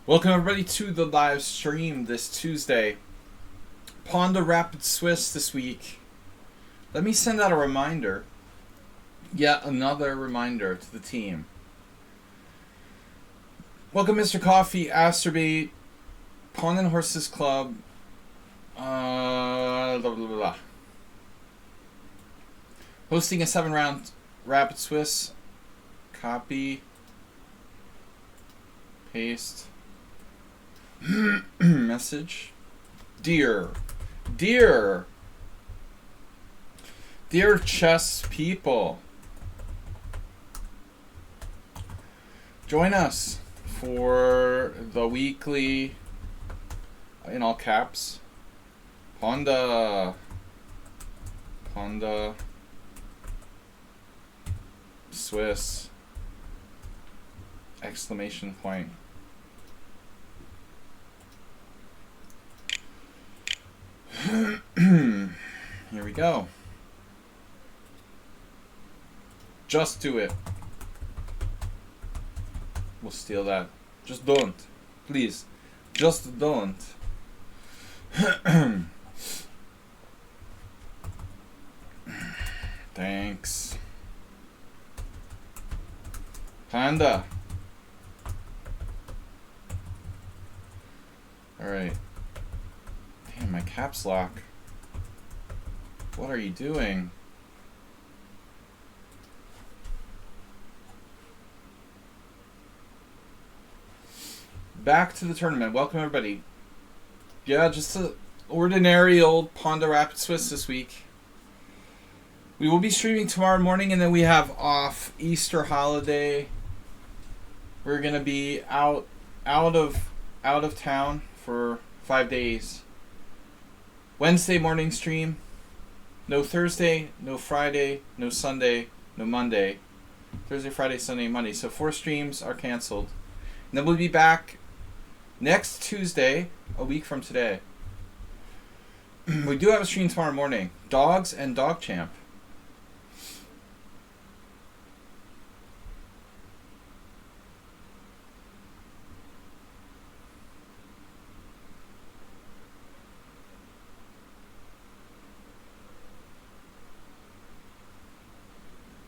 Welcome everybody to the live stream this Tuesday. Pawnda Rapid Swiss this week. Let me send out a reminder. Yet another reminder to the team. Welcome Mr. Coffee, Asterbait, Pawn and Horses Club. Blah, blah, blah, blah. Hosting a 7-round Rapid Swiss. Copy. Paste. Message. Dear chess people, join us for the weekly, in all caps, Pawnda Swiss exclamation point. Here we go. Just do it. We'll steal that. Just don't. Please. Just don't. Thanks. Panda. Alright. Damn, my caps lock. What are you doing? Back to the tournament. Welcome everybody. Yeah, just an ordinary old Pawnda Rapid Swiss this week. We will be streaming tomorrow morning, and then we have off Easter holiday. We're gonna be out of town for 5 days. Wednesday morning stream. No Thursday, no Friday, no Sunday, no Monday. Thursday, Friday, Sunday, Monday. So 4 streams are canceled. And then we'll be back next Tuesday, a week from today. We do have a stream tomorrow morning. Dogs and Dog Champ.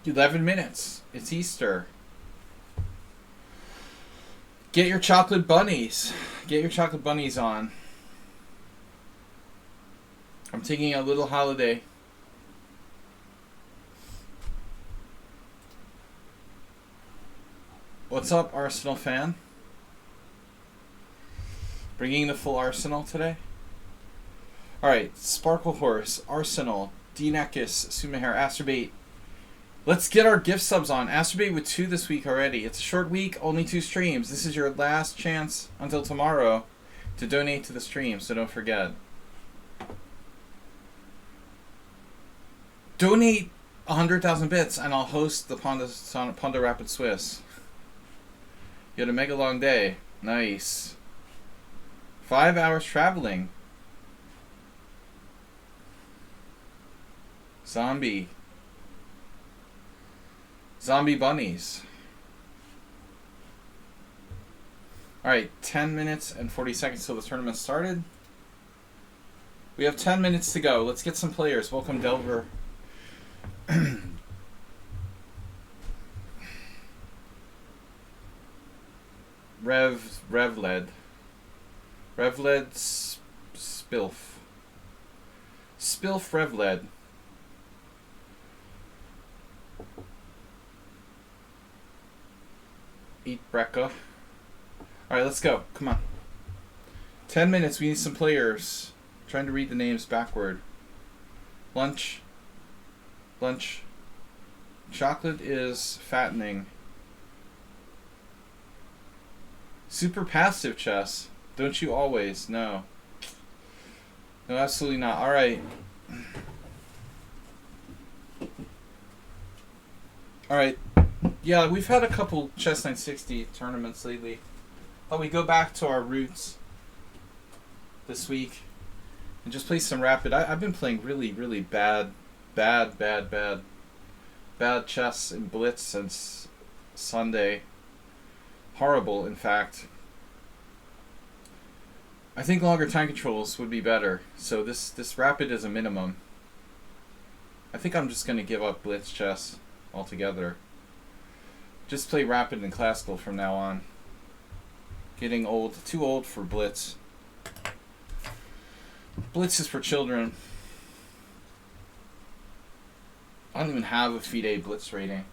$11 minutes. It's Easter. Get your chocolate bunnies. Get your chocolate bunnies on. I'm taking a little holiday. What's up, Arsenal fan? Bringing the full Arsenal today? Alright, Sparkle Horse, Arsenal, Dinakis, Sumahair, Asterbait. Let's get our gift subs on. Asterbait with 2 this week already. It's a short week, only 2 streams. This is your last chance until tomorrow to donate to the stream, so don't forget. Donate 100,000 bits and I'll host the Pawnda Rapid Swiss. You had a mega long day. Nice. 5 hours traveling. Zombie bunnies. Alright, 10 minutes and 40 seconds till the tournament started. We have 10 minutes to go. Let's get some players. Welcome, Delver. Revled. Spilf. Spilf Revled. Eat Brecca. Alright, let's go. Come on. 10 minutes. We need some players. I'm trying to read the names backward. Lunch. Chocolate is fattening. Super passive chess. Don't you always? No. No, absolutely not. Alright. Alright. Yeah, we've had a couple Chess 960 tournaments lately. But we go back to our roots this week and just play some Rapid. I've been playing really, really bad chess in Blitz since Sunday. Horrible, in fact. I think longer time controls would be better. So this rapid is a minimum. I think I'm just going to give up blitz chess altogether. Just play rapid and classical from now on. Getting old, too old for blitz. Blitz is for children. I don't even have a FIDE blitz rating.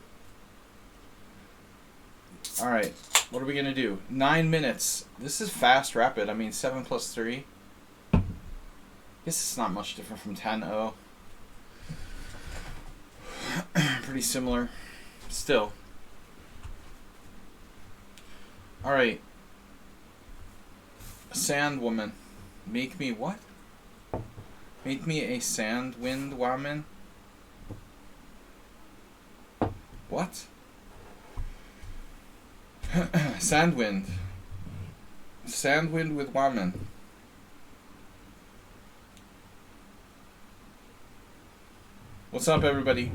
Alright, what are we going to do? 9 minutes. This is fast rapid. I mean, 7 plus 3. I guess it's not much different from 10-0. Pretty similar. Still. Alright. Sand woman. Make me what? Make me a sand wind woman? What? Sandwind. Sandwind with woman. What's up, everybody?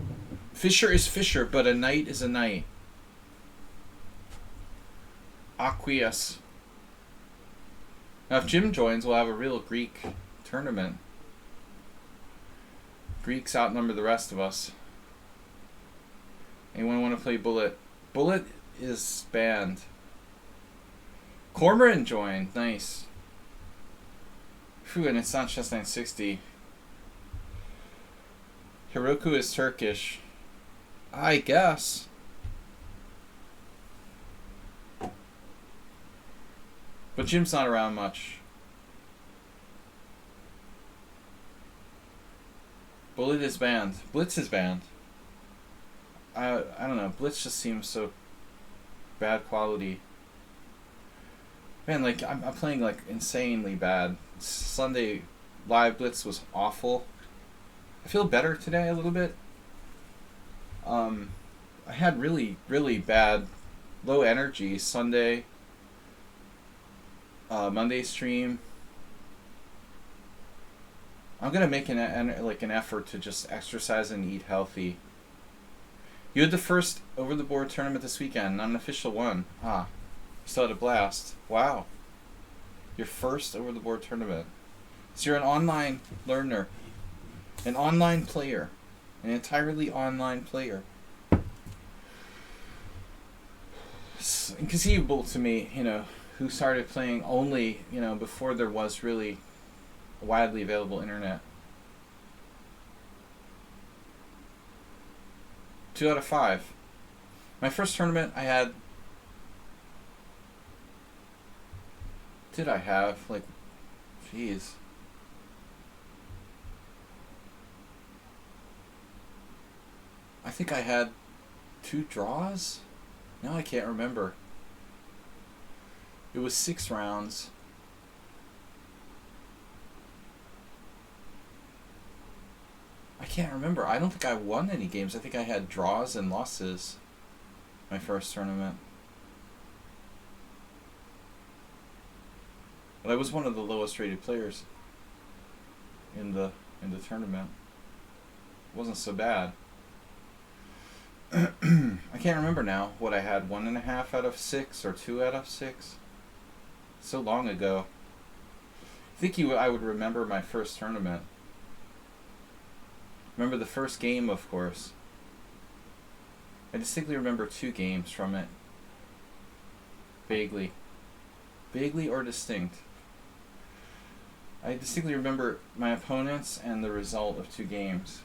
Fisher is Fisher, but a knight is a knight. Acquiesce. Now, if Jim joins, we'll have a real Greek tournament. Greeks outnumber the rest of us. Anyone want to play Bullet? Bullet is banned. Cormoran joined. Nice. Phew, and it's not just 960. Hiroku is Turkish. I guess. But Jim's not around much. Bullet is banned. Blitz is banned. I don't know. Blitz just seems so bad quality. Man, like I'm playing like insanely bad. Sunday live Blitz was awful. I feel better today a little bit. I had really bad low energy Sunday. Monday stream. I'm gonna make an effort to just exercise and eat healthy. You had the first over the board tournament this weekend, not an official one. Ah, you still had a blast. Wow, your first over the board tournament. So you're an online learner, an online player, an entirely online player. It's inconceivable to me, who started playing only, before there was really widely available internet. 2 out of 5. My first tournament I had... Did I have? Jeez. I think I had 2 draws? Now I can't remember. It was 6 rounds. I can't remember. I don't think I won any games. I think I had draws and losses my first tournament. But I was one of the lowest rated players in the tournament. It wasn't so bad. I can't remember now what I had. 1.5 out of 6 or 2 out of 6. So long ago. I think I would remember my first tournament. Remember the first game, of course. I distinctly remember 2 games from it. Vaguely. Vaguely or distinct. I distinctly remember my opponents and the result of 2 games.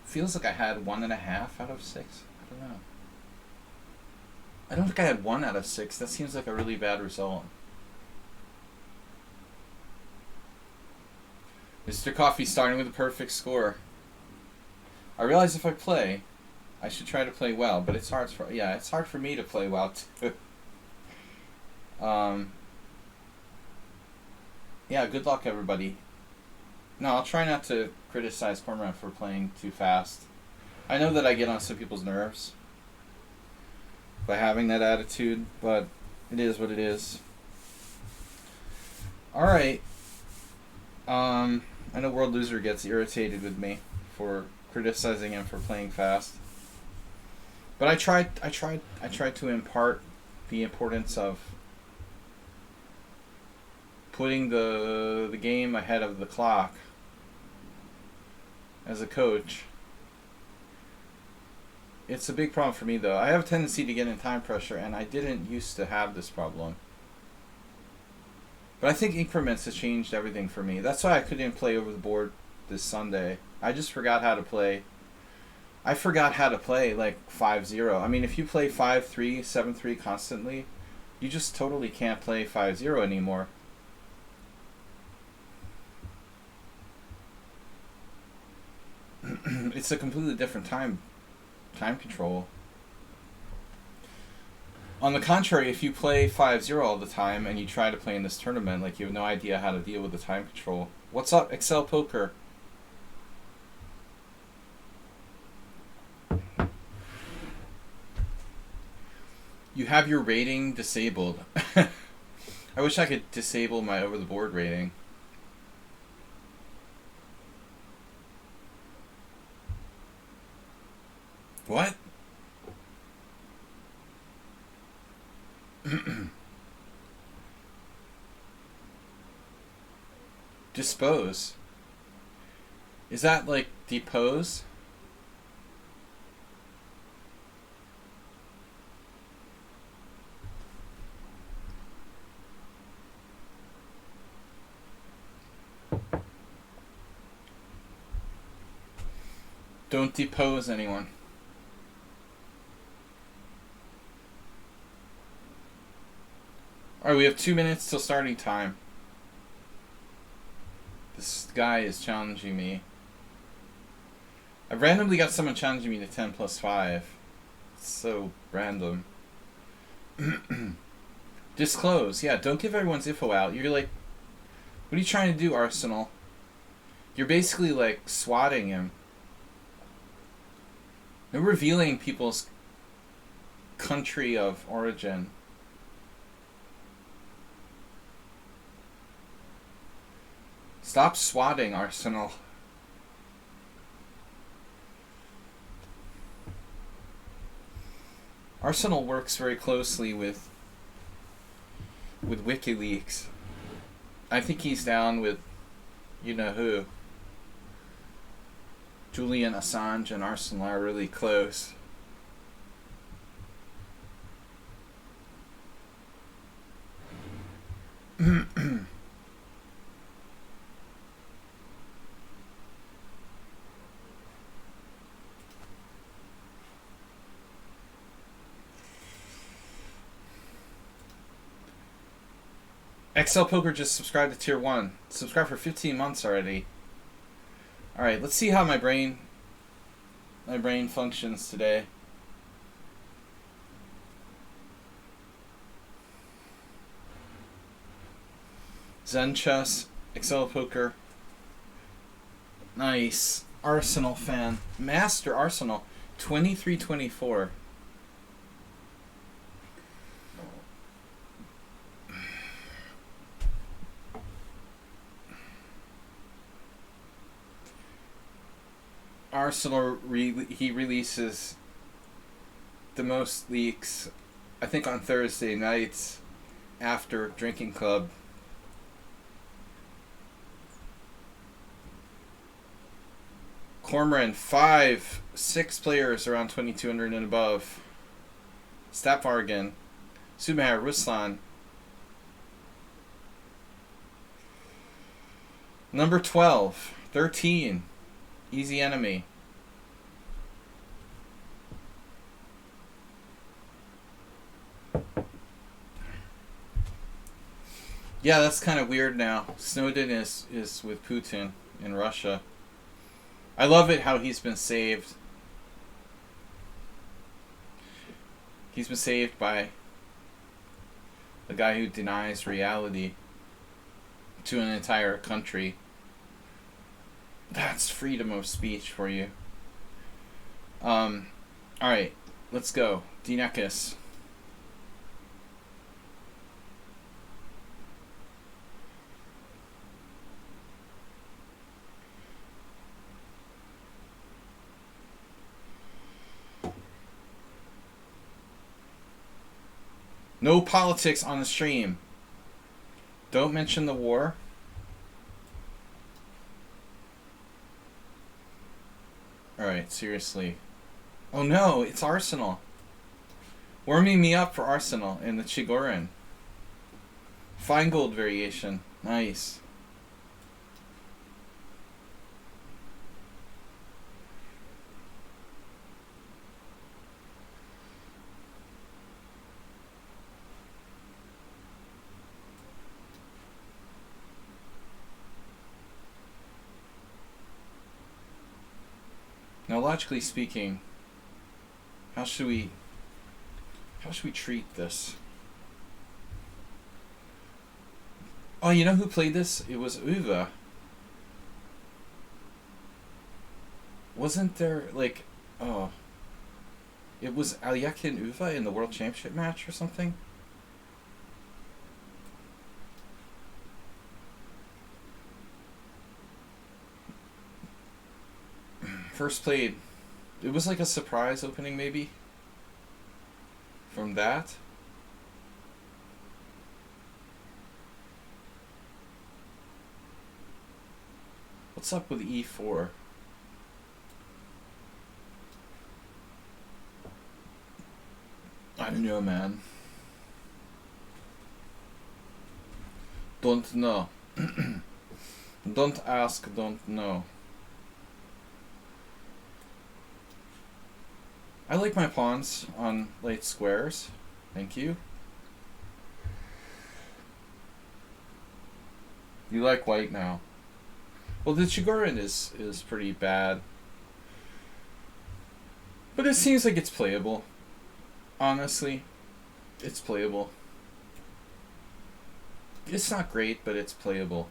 Feels like I had 1.5 out of 6. I don't know. I don't think I had 1 out of 6. That seems like a really bad result. Mr. Coffee starting with a perfect score. I realize if I play, I should try to play well, but it's hard for me to play well too. Yeah, good luck everybody. No, I'll try not to criticize Cormorant for playing too fast. I know that I get on some people's nerves by having that attitude, but it is what it is. Alright. I know World Loser gets irritated with me for criticizing him for playing fast. But I tried to impart the importance of putting the game ahead of the clock as a coach. It's a big problem for me, though. I have a tendency to get in time pressure, and I didn't used to have this problem. But I think increments has changed everything for me. That's why I couldn't play over the board this Sunday. I just forgot how to play. I forgot how to play like 5-0. I mean, if you play 5-3, 7-3 constantly, you just totally can't play 5-0 anymore. It's a completely different time control. On the contrary, if you play 5-0 all the time and you try to play in this tournament, like, you have no idea how to deal with the time control. What's up, Excel Poker? You have your rating disabled. I wish I could disable my over-the-board rating. What? Dispose. Is that like depose? Don't depose anyone. Alright, we have 2 minutes till starting time. This guy is challenging me. I randomly got someone challenging me to 10 plus 5. It's so random. Disclose. Yeah, don't give everyone's info out. You're like, what are you trying to do, Arsenal? You're basically like swatting him. You're revealing people's country of origin. Stop swatting, Arsenal. Arsenal works very closely with WikiLeaks. I think he's down with you-know-who. Julian Assange and Arsenal are really close. XL Poker just subscribed to Tier 1. Subscribed for 15 months already. Alright, let's see how my brain functions today. Zen Chess, XL Poker. Nice. Arsenal fan. Master Arsenal. 23-24. Arsenal he releases the most leaks, I think, on Thursday nights after Drinking Club. Cormoran 5-6 players around 2200 and above. Stapvargan, Subahar, Ruslan. Number 12, 13. Easy Enemy. Yeah, that's kind of weird now. Snowden is with Putin in Russia. I love it how he's been saved. He's been saved by the guy who denies reality to an entire country. That's freedom of speech for you. Alright, let's go. Dinekis. No politics on the stream. Don't mention the war. Alright, seriously. Oh no, it's Arsenal. Warming me up for Arsenal in the Chigorin. Fine gold variation. Nice. Now, logically speaking, how should we treat this? Oh, you know who played this? It was Uva. Wasn't there, like, oh, it was Alyaki and Uva in the World Championship match or something? First played, it was like a surprise opening maybe from that. What's up with E4? I don't know, man. Don't know. Don't ask, don't know. I like my pawns on late squares. Thank you. You like white now. Well, the Chigorin is pretty bad. But it seems like it's playable. Honestly, it's playable. It's not great, but it's playable.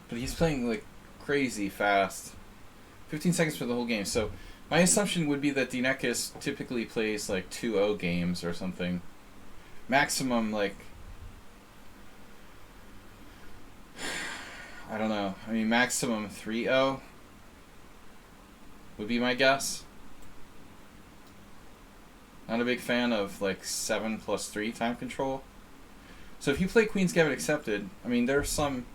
But he's playing like crazy fast. 15 seconds for the whole game. So my assumption would be that Dinekis typically plays like 2-0 games or something. Maximum like, I don't know. I mean, maximum 3-0 would be my guess. Not a big fan of like 7+3 time control. So if you play Queen's Gambit Accepted, I mean, there's some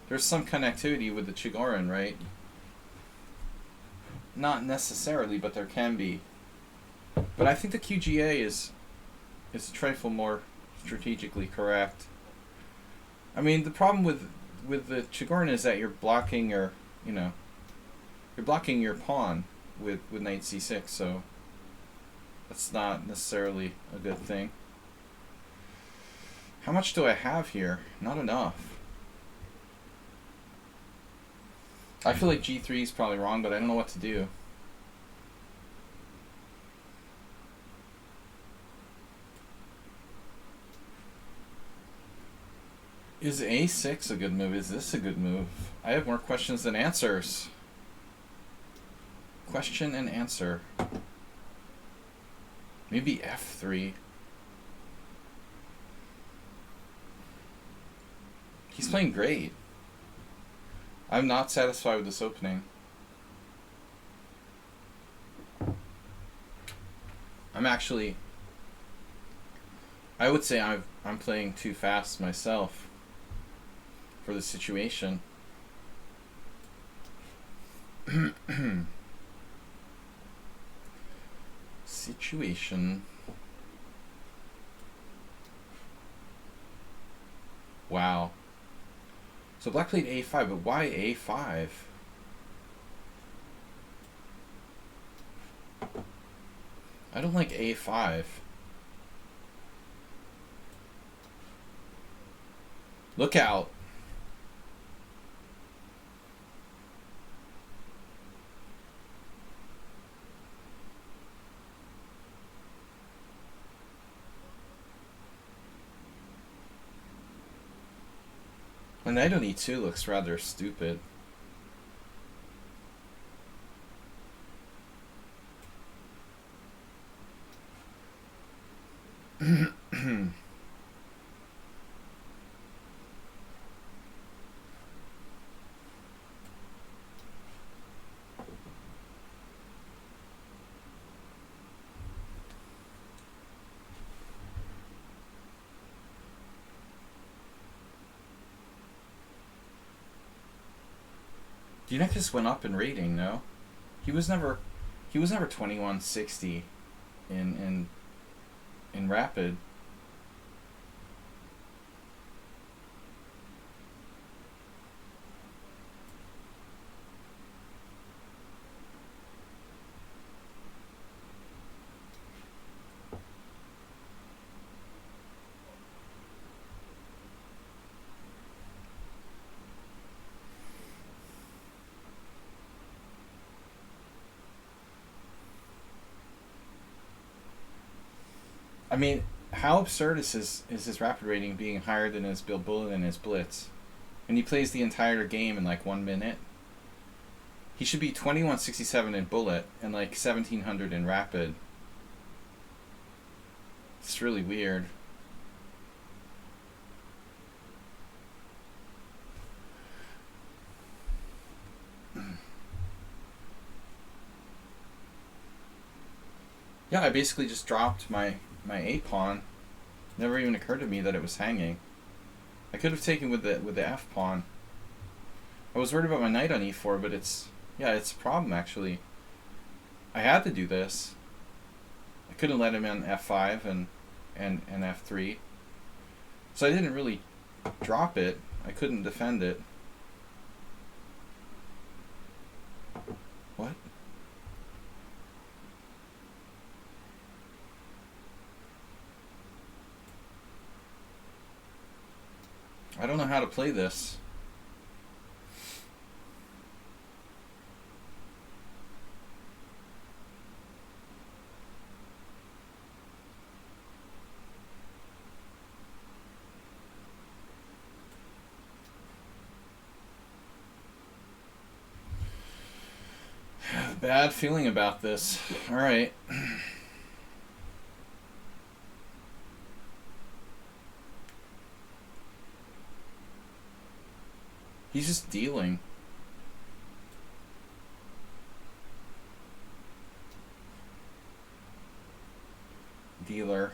connectivity with the Chigorin, right? Not necessarily, but there can be. But I think the QGA is a trifle more strategically correct. I mean, the problem with the Chigorin is that you're blocking your, you're blocking your pawn with knight c6, so that's not necessarily a good thing. How much do I have here? Not enough. I feel like g3 is probably wrong, but I don't know what to do. Is a6 a good move? Is this a good move? I have more questions than answers. Question and answer. Maybe f3. He's playing great. I'm not satisfied with this opening. I would say I'm playing too fast myself for the situation. Situation. Wow. So black played a5, but why a5? I don't like a5. Look out. A knight on e2 looks rather stupid. Unicus went up in rating, no? He was never 2160 in Rapid. I mean, how absurd is his Rapid rating being higher than his Bill Bullet and his Blitz? And he plays the entire game in like 1 minute. He should be 2167 in Bullet and like 1700 in Rapid. It's really weird. Yeah, I basically just dropped my A pawn. Never even occurred to me that it was hanging. I could have taken with the F pawn. I was worried about my knight on E4, but it's a problem actually. I had to do this. I couldn't let him on F5 and F3. So I didn't really drop it. I couldn't defend it. What? I don't know how to play this. I have a bad feeling about this. All right. He's just dealing. Dealer.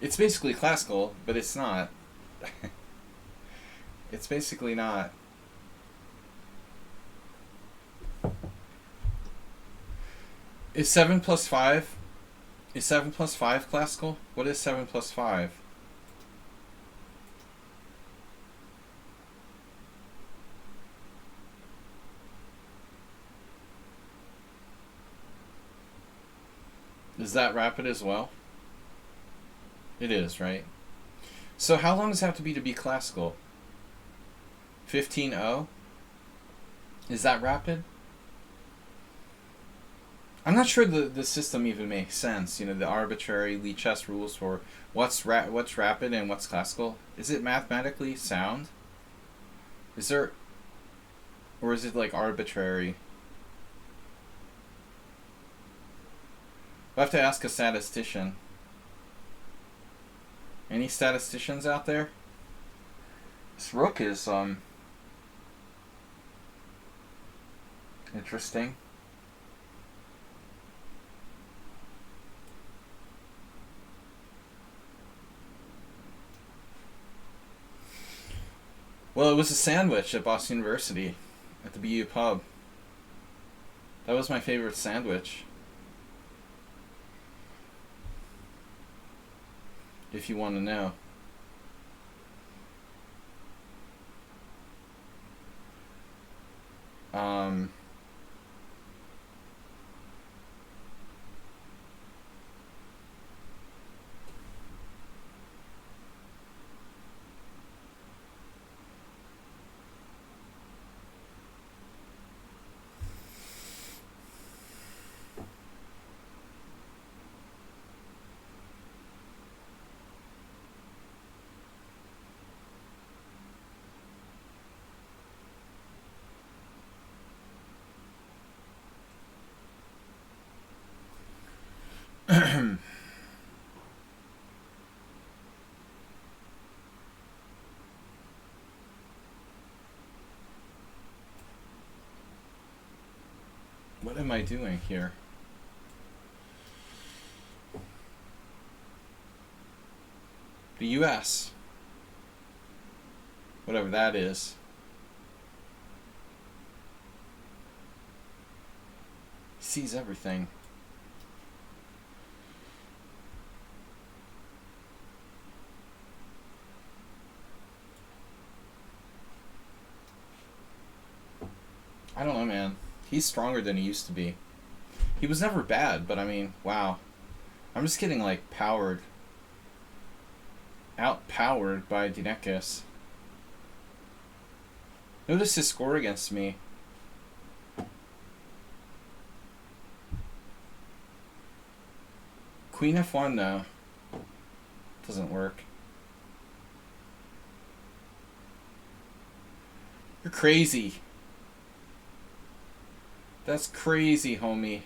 It's basically classical, but it's not. It's basically not. Is 7 plus 5? Is 7 plus 5 classical? What is 7 plus 5? Is that Rapid as well? It is, right? So how long does it have to be classical? 15-0? Is that Rapid? I'm not sure the system even makes sense. You know, the arbitrary lichess rules for what's Rapid and what's classical. Is it mathematically sound? Is there... Or is it like arbitrary? We'll have to ask a statistician. Any statisticians out there? This rook is interesting. Well, it was a sandwich at Boston University at the BU pub. That was my favorite sandwich. If you want to know. am I doing here? The US. Whatever that is. He sees everything. I don't know, man. He's stronger than he used to be. He was never bad, but I mean, wow. I'm just getting, like, powered. Outpowered by Dinekis. Notice his score against me. Queen F1, no. Doesn't work. You're crazy. That's crazy, homie.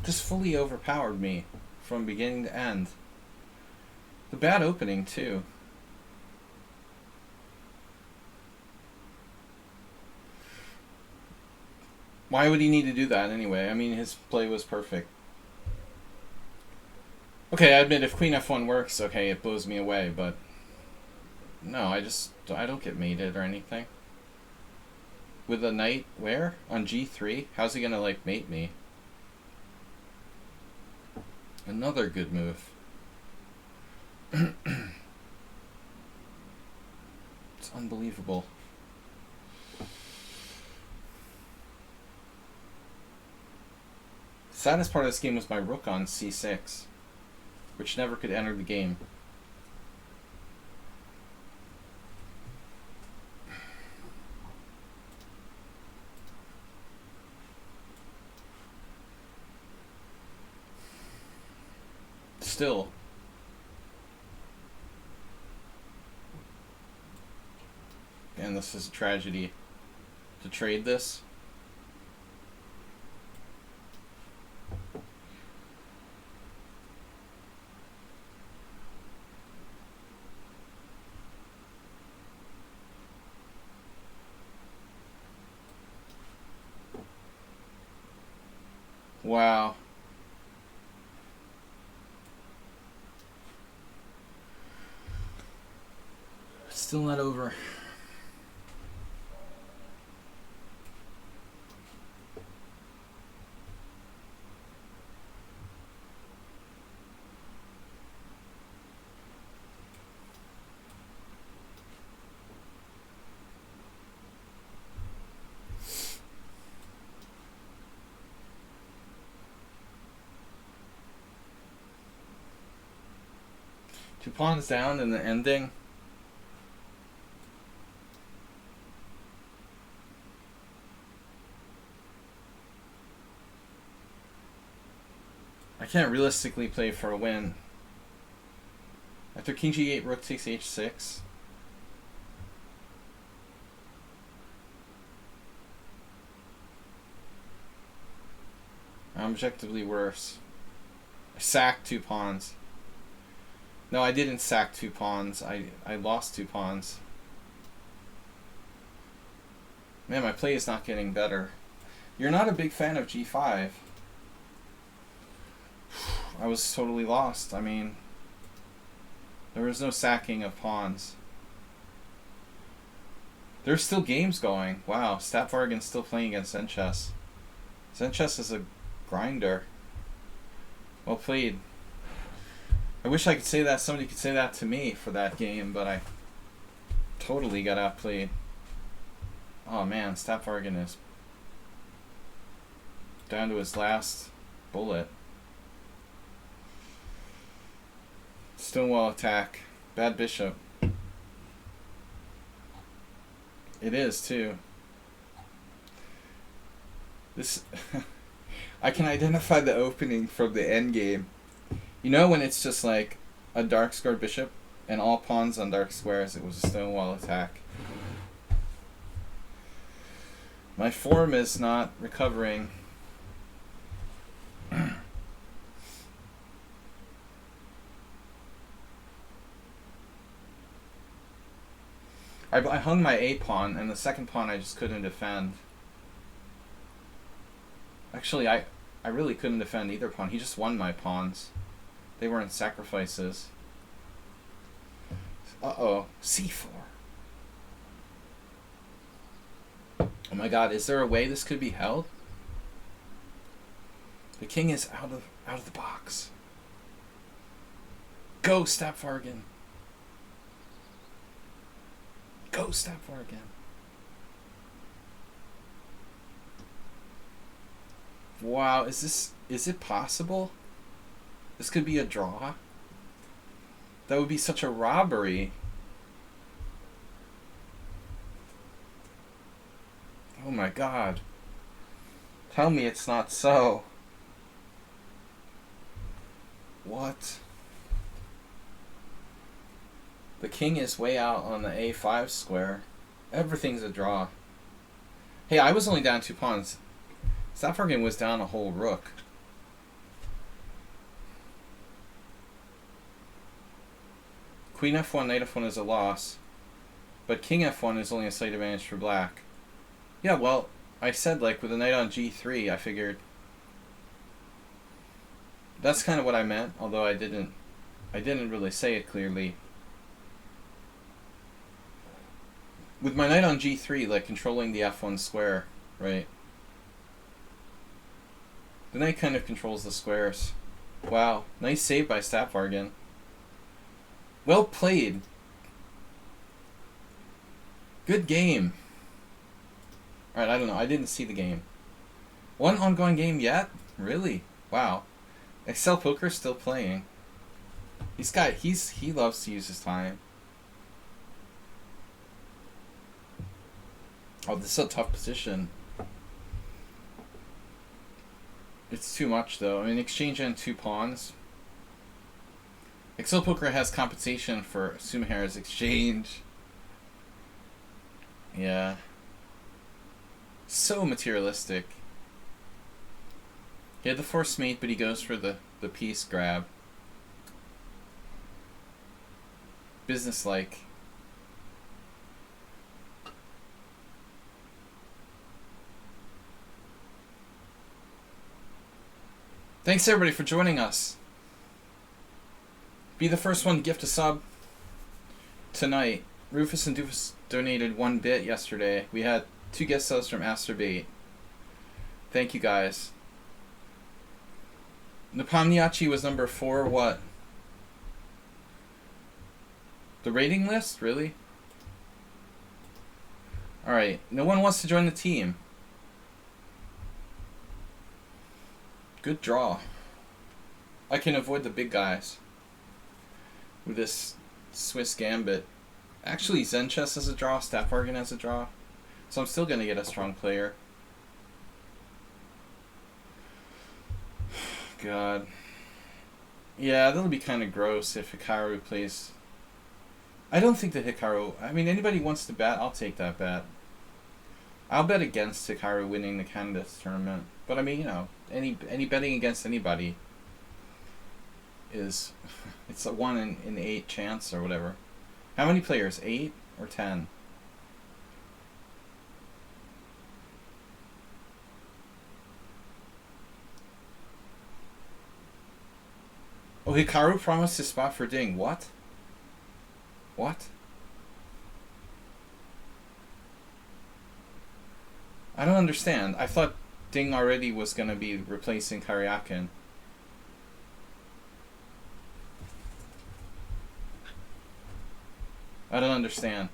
Just fully overpowered me from beginning to end. The bad opening, too. Why would he need to do that anyway? I mean, his play was perfect. Okay, I admit if Queen F1 works, okay, it blows me away, but no, I don't get mated or anything. With a knight where? On G3? How's he gonna, like, mate me? Another good move. It's unbelievable. The saddest part of this game was my rook on C6, which never could enter the game. Still. And this is a tragedy. To trade this. Wow. Still not over. Two pawns down in the ending. I can't realistically play for a win. After King G8, Rook takes H6. I'm objectively worse. I sacked 2 pawns. No, I didn't sack 2 pawns. I lost 2 pawns. Man, my play is not getting better. You're not a big fan of G5. I was totally lost. I mean, there was no sacking of pawns. There's still games going. Wow, Statvargan's still playing against Zenchess. Zenchess is a grinder. Well played. I wish I could say that, somebody could say that to me for that game, but I totally got outplayed. Oh man, Statvargan is down to his last bullet. Stonewall attack. Bad bishop. It is, too. This... I can identify the opening from the end game. You know when it's just like a dark square bishop and all pawns on dark squares, it was a stonewall attack. My form is not recovering. I hung my A pawn, and the second pawn I just couldn't defend. Actually, I really couldn't defend either pawn. He just won my pawns. They weren't sacrifices. Uh-oh. C4. Oh my god, is there a way this could be held? The king is out of the box. Go, Stapfargen. Go, Stapfargen. Wow, is it possible? This could be a draw? That would be such a robbery. Oh my god. Tell me it's not so. What? The king is way out on the A5 square. Everything's a draw. Hey, I was only down 2 pawns. Stapfargen was down a whole rook. Queen F1, Knight F1 is a loss. But King F1 is only a slight advantage for black. Yeah, well, I said like with a knight on G3, I figured... That's kind of what I meant, although I didn't really say it clearly. With my knight on G3, like controlling the F1 square, right? The knight kind of controls the squares. Wow, nice save by Stapfargen. Well played. Good game. Alright, I don't know. I didn't see the game. One ongoing game yet? Really? Wow. Excel Poker's still playing. He loves to use his time. Oh, this is a tough position. It's too much, though. I mean, exchange and 2 pawns. Excel Poker has compensation for Sumahar's exchange. Yeah. So materialistic. He had the force mate, but he goes for the piece grab. Businesslike. Thanks everybody for joining us. Be the first one to gift a sub tonight. Rufus and Doofus donated 1 bit yesterday. We had 2 guest subs from Asterbait. Thank you guys. Nepomniachtchi was number 4. What? The rating list? Really? Alright. No one wants to join the team. Good draw. I can avoid the big guys with this Swiss Gambit. Actually, Zen Chess has a draw, Stapfargen has a draw. So I'm still going to get a strong player. God. Yeah, that'll be kind of gross if Hikaru plays... I don't think that Hikaru... I mean, anybody wants to bet, I'll take that bet. I'll bet against Hikaru winning the Candidates tournament. But I mean, you know, any betting against anybody is... It's a 1 in 8 chance or whatever. How many players? 8 or 10? Oh, Hikaru promised his spot for Ding. What? What? I don't understand. I thought Ding already was going to be replacing Karyakin. I don't understand.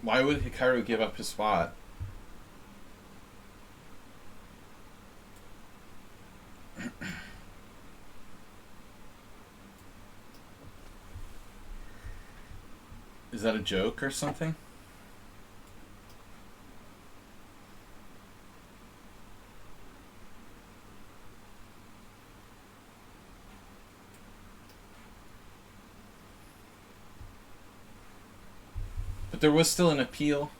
Why would Hikaru give up his spot? Is that a joke or something? But there was still an appeal.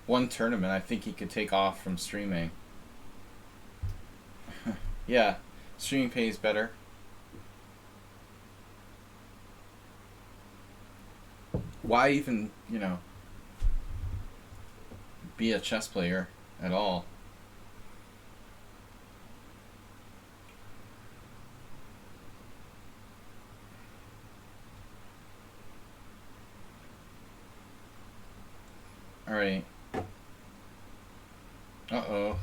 One tournament, I think he could take off from streaming. Yeah, streaming pays better. Why even, be a chess player at all? Alright. Uh-oh.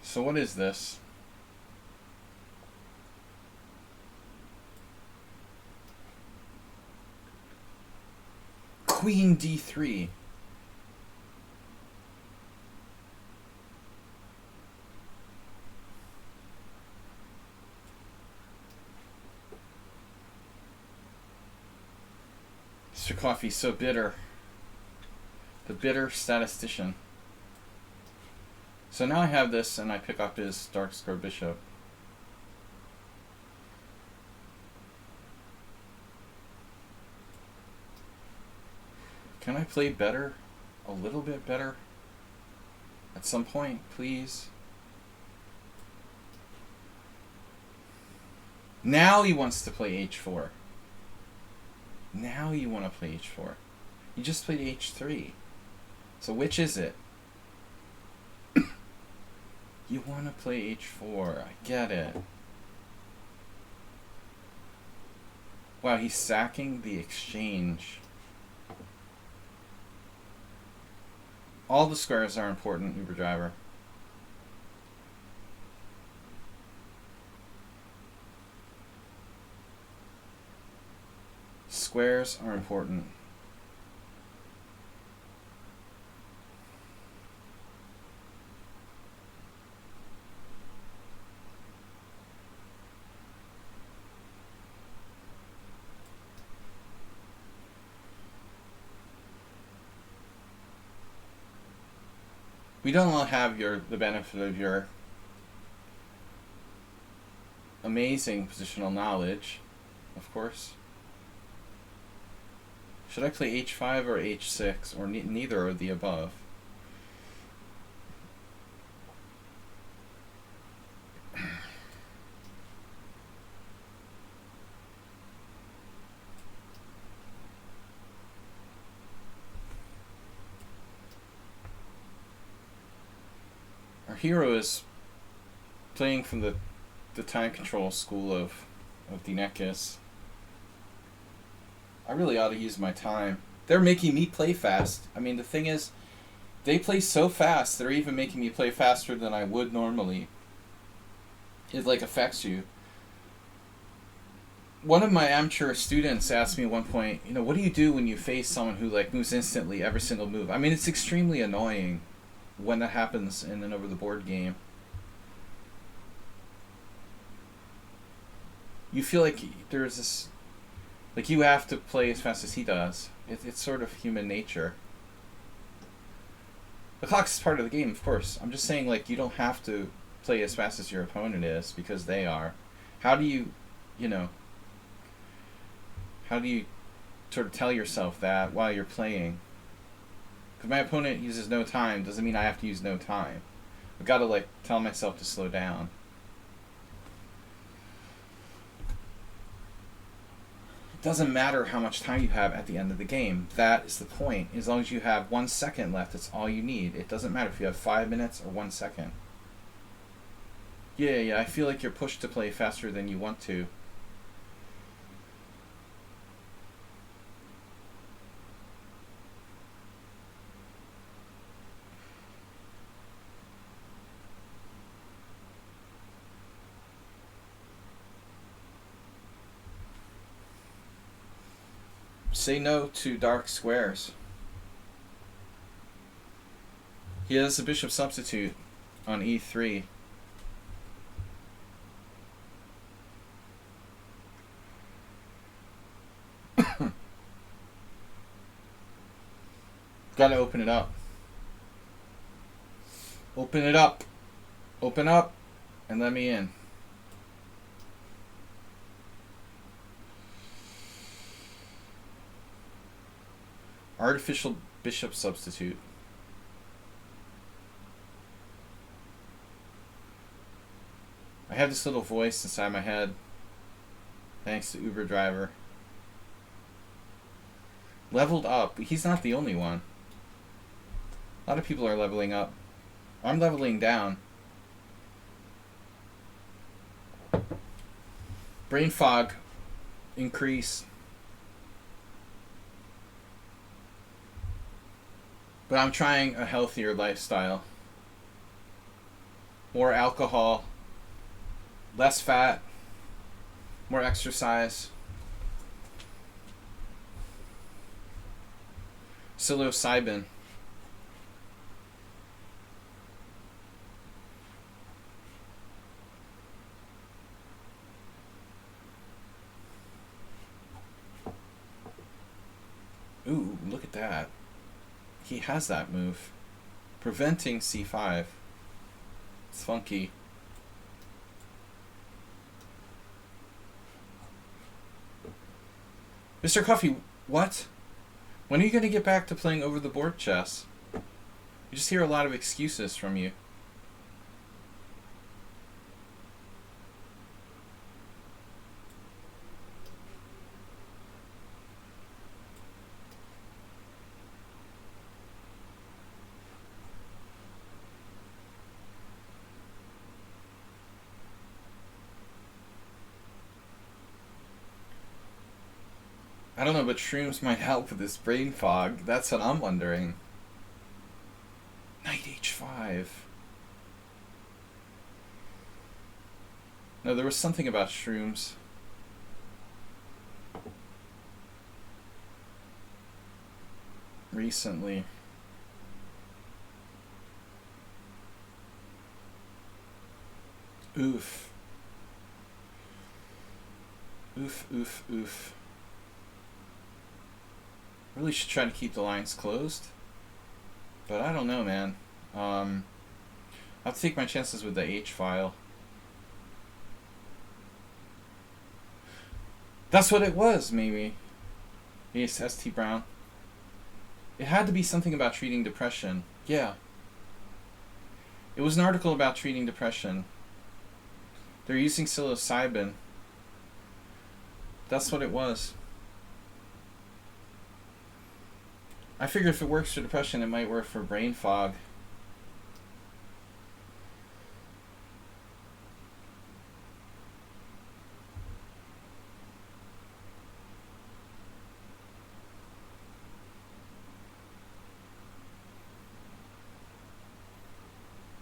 So what is this? Queen D3. Mr. Coffee's so bitter. The bitter statistician. So now I have this and I pick up his dark square bishop. Can I play better? A little bit better? At some point, please? Now he wants to play h4. Now you want to play h4. You just played h3. So which is it? You want to play h4. I get it. Wow, he's sacking the exchange. All the squares are important, Uber driver. Squares are important. We don't have the benefit of your amazing positional knowledge, of course. Should I play h5 or h6 or neither of the above? Our hero is playing from the time control school of the Neckis. I really ought to use my time. They're making me play fast. I mean, the thing is, they play so fast, they're even making me play faster than I would normally. It, affects you. One of my amateur students asked me at one point, what do you do when you face someone who, moves instantly every single move? I mean, it's extremely annoying when that happens in an over-the-board game. You feel like there's this... you have to play as fast as he does. It's sort of human nature. The clock is part of the game, of course. I'm just saying, you don't have to play as fast as your opponent is because they are. How do you, how do you sort of tell yourself that while you're playing? Because my opponent uses no time doesn't mean I have to use no time. I've got to, tell myself to slow down. It doesn't matter how much time you have at the end of the game. That is the point. As long as you have 1 second left, that's all you need. It doesn't matter if you have 5 minutes or 1 second. Yeah, I feel like you're pushed to play faster than you want to. Say no to dark squares. He has a bishop substitute on e3. Gotta open it up. Open it up. Open up and let me in. Artificial bishop substitute. I have this little voice inside my head. Thanks to Uber driver. Leveled up. He's not the only one. A lot of people are leveling up. I'm leveling down. Brain fog. Increase. But I'm trying a healthier lifestyle. More alcohol. Less fat. More exercise. Psilocybin. Ooh, look at that. He has that move. Preventing c5. It's funky. Mr. Coffee, what? When are you going to get back to playing over the board chess? You just hear a lot of excuses from you. I don't know, but shrooms might help with this brain fog. That's what I'm wondering. Knight h5. No, there was something about shrooms. Recently. Oof. Oof, oof, oof. Really should try to keep the lines closed, but I don't know, man. I'll have to take my chances with the H file. That's what it was, maybe. Yes, ST Brown. It had to be something about treating depression. Yeah. It was an article about treating depression. They're using psilocybin. That's what it was. I figure if it works for depression, it might work for brain fog.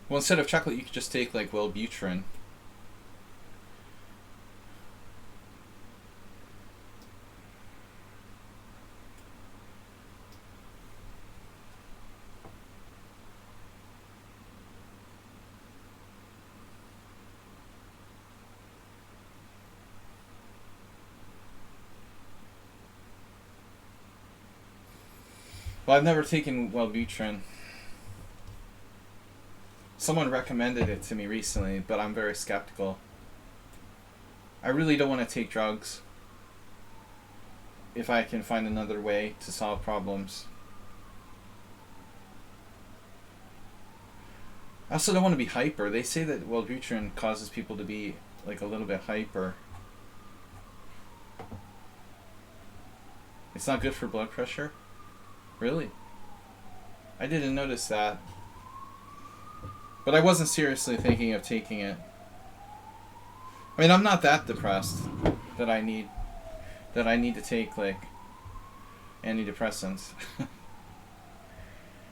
Well, instead of chocolate, you could just take like Wellbutrin. Well, I've never taken Wellbutrin. Someone recommended it to me recently, but I'm very skeptical. I really don't want to take drugs if I can find another way to solve problems. I also don't want to be hyper. They say that Wellbutrin causes people to be like a little bit hyper. It's not good for blood pressure? Really? I didn't notice that. But I wasn't seriously thinking of taking it. I mean, I'm not that depressed that I need to take like antidepressants.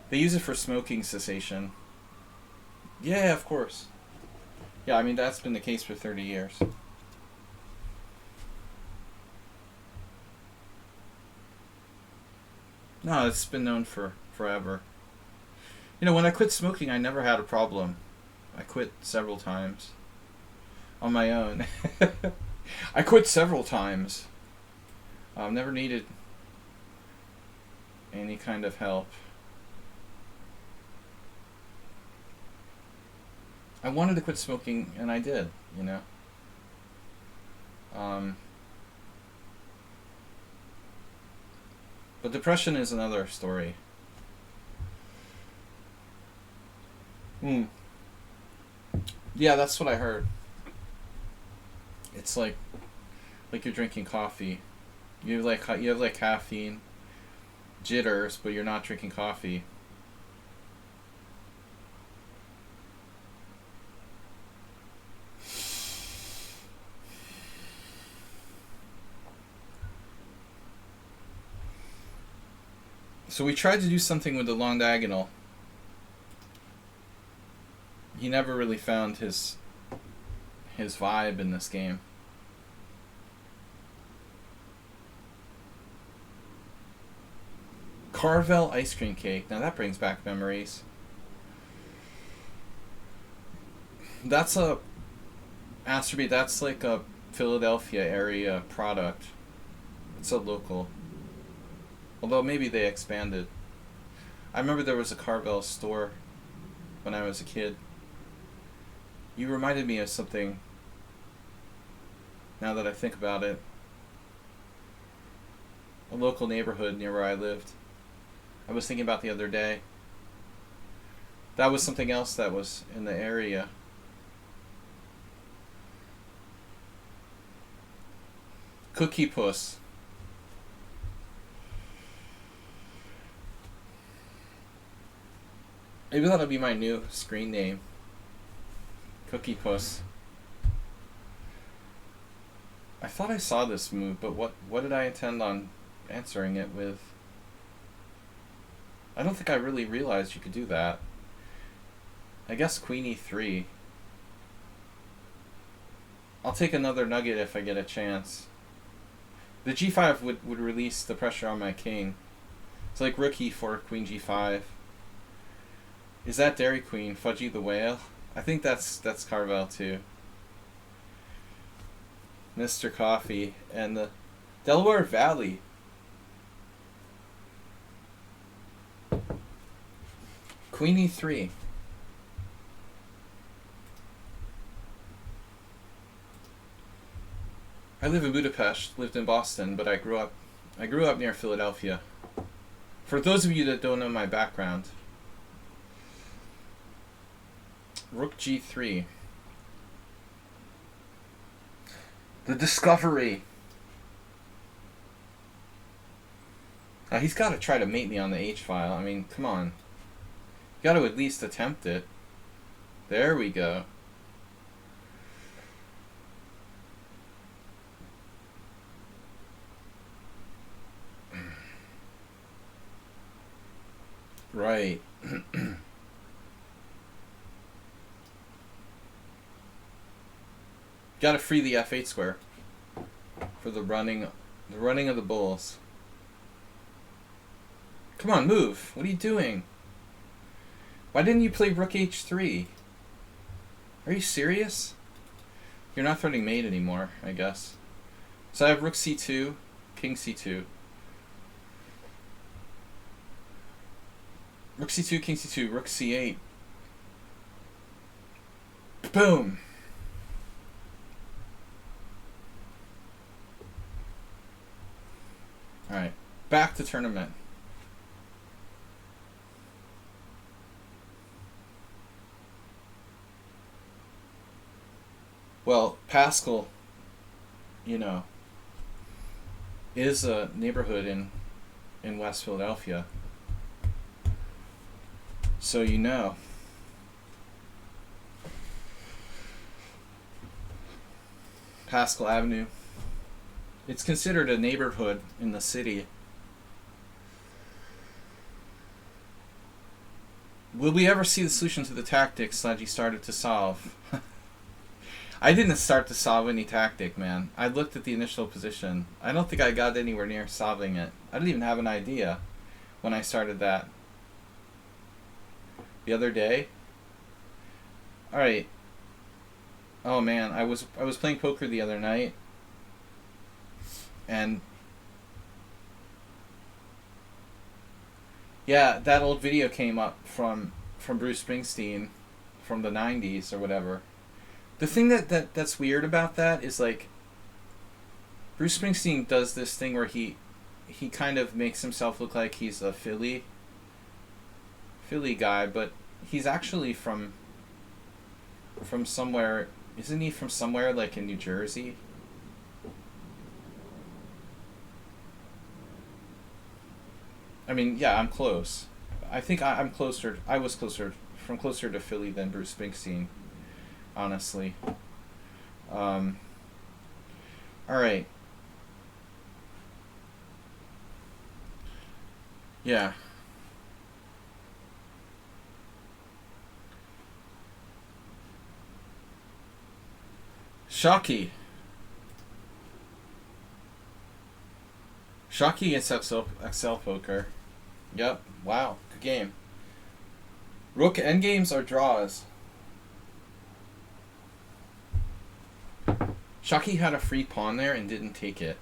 They use it for smoking cessation. Yeah, of course. Yeah, I mean that's been the case for 30 years. No, it's been known for forever. You know, when I quit smoking, I never had a problem. I quit several times. On my own. I quit several times. Never needed any kind of help. I wanted to quit smoking, and I did, you know. But depression is another story. Yeah, that's what I heard. It's like you're drinking coffee. You have like caffeine, jitters, but you're not drinking coffee. So we tried to do something with the long diagonal. He never really found his vibe in this game. Carvel ice cream cake. Now that brings back memories. That's a Asterby. That's like a Philadelphia area product. It's a local. Although maybe they expanded. I remember there was a Carvel store when I was a kid. You reminded me of something now that I think about it. A local neighborhood near where I lived. I was thinking about the other day. That was something else that was in the area. Cookie Puss. Maybe that'll be my new screen name. Cookie Puss. I thought I saw this move, but what did I intend on answering it with? I don't think I really realized you could do that. I guess Queen E3. I'll take another nugget if I get a chance. The G5 would release the pressure on my king. It's like Rook E4, Queen G5. Is that Dairy Queen, Fudgy the Whale? I think that's Carvel too. Mr. Coffee and the Delaware Valley. Queen E3. I live in Budapest, lived in Boston, but I grew up near Philadelphia. For those of you that don't know my background, Rook G3. The Discovery. Now he's got to try to mate me on the H-file. I mean, come on. You got to at least attempt it. There we go. Right. Gotta free the F8 square for the running of the bulls. Come on, move. What are you doing? Why didn't you play Rook H3? Are you serious? You're not threatening mate anymore, I guess. So I have Rook C2, King C2. Rook C2, King C2, Rook C8. Boom! Alright, back to tournament. Well, Pascal, you know, is a neighborhood in West Philadelphia. So you know. Pascal Avenue. It's considered a neighborhood in the city. Will we ever see the solution to the tactics Sladgie started to solve? I didn't start to solve any tactic, man. I looked at the initial position. I don't think I got anywhere near solving it. I didn't even have an idea. when I started that the other day. All right. Oh man, I was playing poker the other night, and yeah, that old video came up from Bruce Springsteen from the 90s or whatever. The thing that's weird about that is, like, Bruce Springsteen does this thing where he kind of makes himself look like he's a Philly guy, but he's actually from somewhere. Isn't he from somewhere like in New Jersey? I mean, yeah, I'm close. I think I'm closer. I was closer to Philly than Bruce Springsteen, honestly. All right. Yeah. Shocky against Excel Poker. Yep. Wow. Good game. Rook endgames are draws. Shocky had a free pawn there and didn't take it.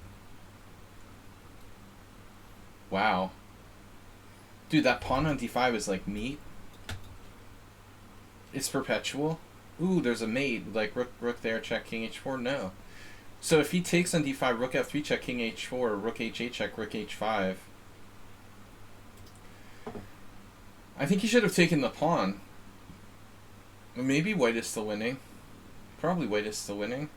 Wow. Dude, that pawn on d5 is like meat. It's perpetual. Ooh, there's a mate. Like rook there, check, king h4. No. So if he takes on d5, rook f3 check, king h4, rook h8 check, rook h5. I think he should have taken the pawn. Maybe white is still winning. Probably white is still winning.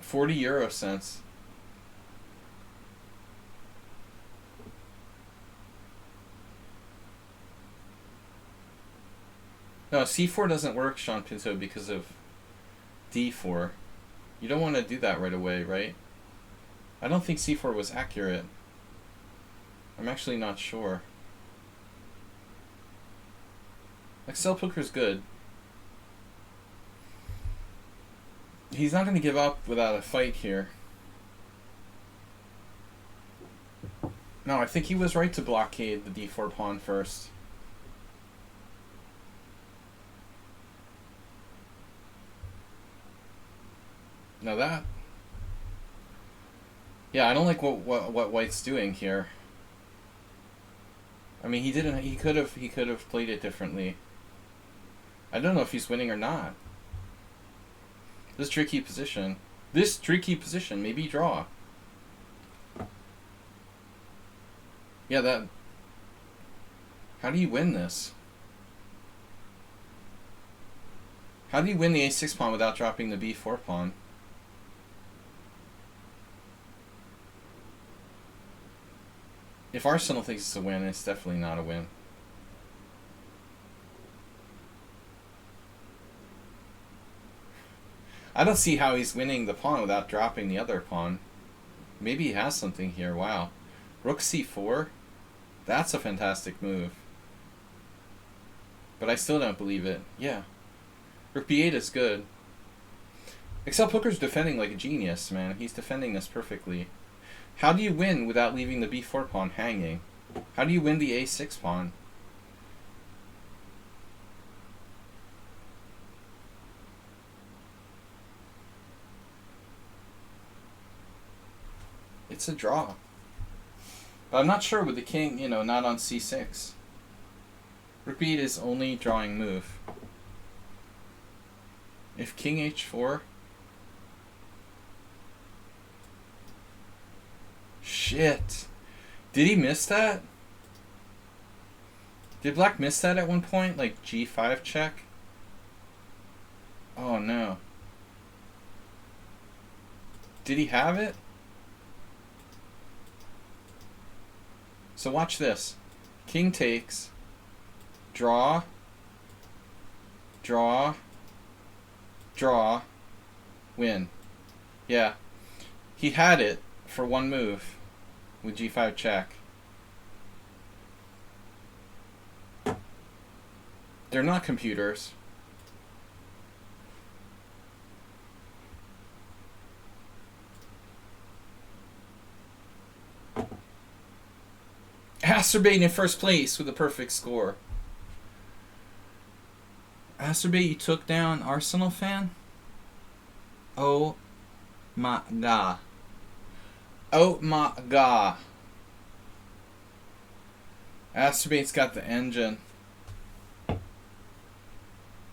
€40. No, c4 doesn't work, Sean Pinto, because of d4. You don't want to do that right away, right? I don't think c4 was accurate. I'm actually not sure. Excel Poker's good. He's not going to give up without a fight here. No, I think he was right to blockade the d4 pawn first. Now that... Yeah, I don't like what white's doing here. I mean, he could have played it differently. I don't know if he's winning or not. This tricky position. Maybe draw. Yeah, that... How do you win this? How do you win the a6 pawn without dropping the b4 pawn? If Arsenal thinks it's a win, it's definitely not a win. I don't see how he's winning the pawn without dropping the other pawn. Maybe he has something here. Wow. Rook c4? That's a fantastic move. But I still don't believe it. Yeah. Rook b8 is good. Excel Poker's defending like a genius, man. He's defending this perfectly. How do you win without leaving the b4 pawn hanging? How do you win the a6 pawn? It's a draw. But I'm not sure with the king, not on c6. Rook b8 is only drawing move. If king h4... Shit. Did he miss that? Did black miss that at one point? Like g5 check? Oh no. Did he have it? So watch this. King takes. Draw. Draw. Draw. Win. Yeah. He had it for one move with g5 check. They're not computers. Asterbait in first place with a perfect score. Asterbait, you took down Arsenal fan? Oh my god. Oh my god. Asterbait's got the engine.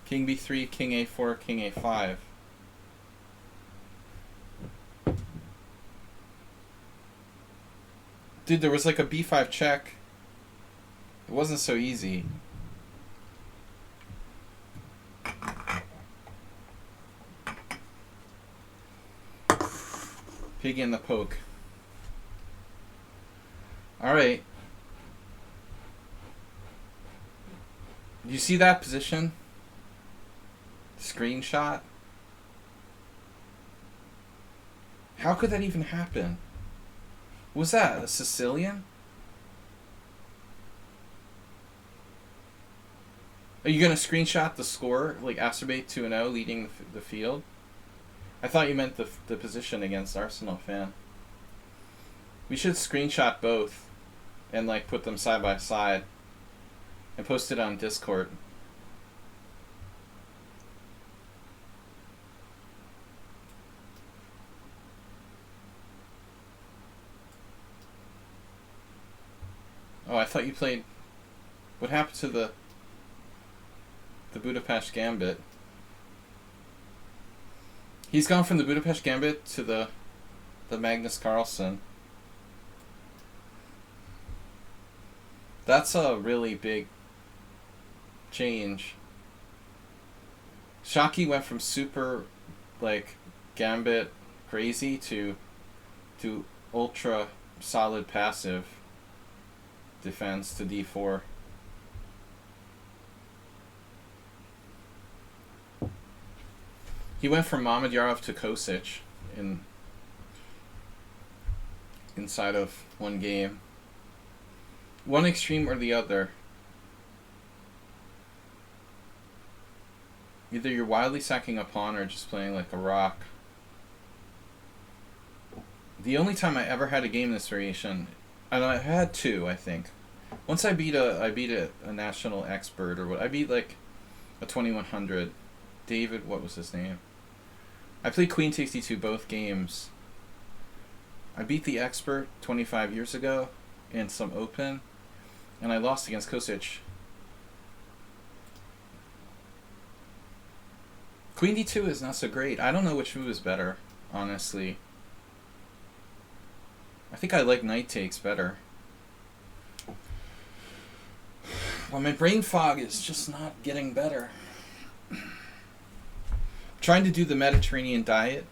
King b3, king a4, king a5. Dude, there was like a b5 check. It wasn't so easy. Pig in the poke. Alright. You see that position? Screenshot? How could that even happen? Was that a Sicilian? Are you going to screenshot the score? Like Asterbait 2-0 leading the field? I thought you meant the position against Arsenal fan. We should screenshot both and like put them side by side and post it on Discord. Oh, I thought you played... What happened to the Budapest Gambit? He's gone from the Budapest Gambit to the Magnus Carlsen. That's a really big change. Shockey went from super like Gambit crazy to ultra solid passive defense to d4. He went from Mamedyarov to Kosic inside of one game. One extreme or the other. Either you're wildly sacking a pawn or just playing like a rock. The only time I ever had a game in this variation, and I had two, I think. Once I beat a national expert, or what I beat like a 2100. David, what was his name? I played Queen takes d2 both games. I beat the expert 25 years ago in some open, and I lost against Kosic. Queen d2 is not so great. I don't know which move is better, honestly. I think I like knight takes better. Well, my brain fog is just not getting better. Trying to do the Mediterranean diet.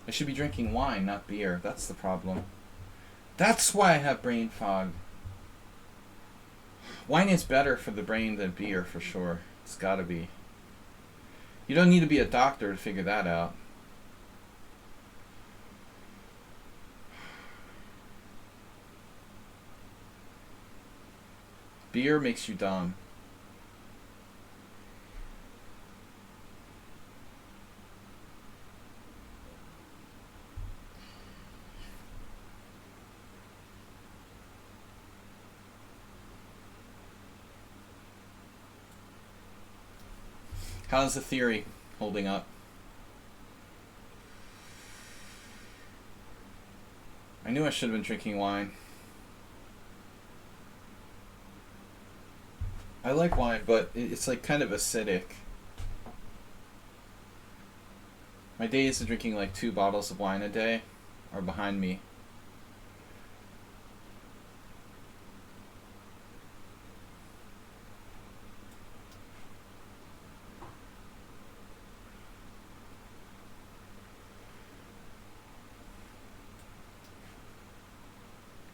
I should be drinking wine, not beer. That's the problem. That's why I have brain fog. Wine is better for the brain than beer, for sure. It's gotta be. You don't need to be a doctor to figure that out. Beer makes you dumb. How's the theory holding up? I knew I should have been drinking wine. I like wine, but it's like kind of acidic. My days of drinking like 2 bottles of wine a day are behind me.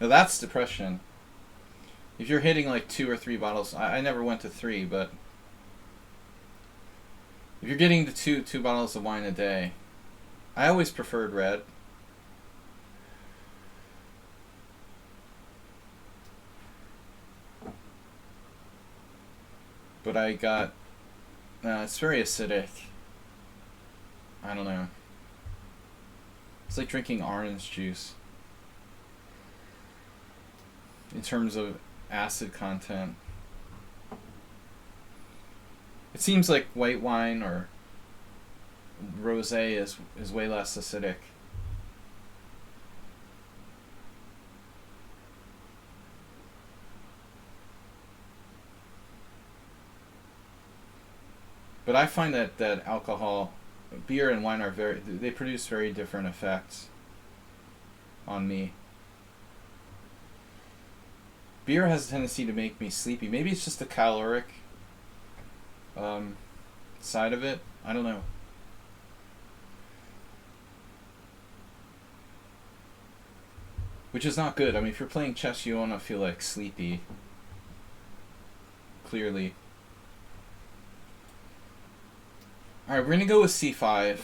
Now that's depression. If you're hitting like 2 or 3 bottles, I never went to 3, but if you're getting to two bottles of wine a day, I always preferred red. But I got, it's very acidic. I don't know. It's like drinking orange juice. in terms of acid content. It seems like white wine or rosé is way less acidic. But I find that alcohol, beer and wine they produce very different effects on me. Beer has a tendency to make me sleepy. Maybe it's just the caloric side of it. I don't know. Which is not good. I mean, if you're playing chess, you don't want to feel like sleepy. Clearly. Alright, we're going to go with c5.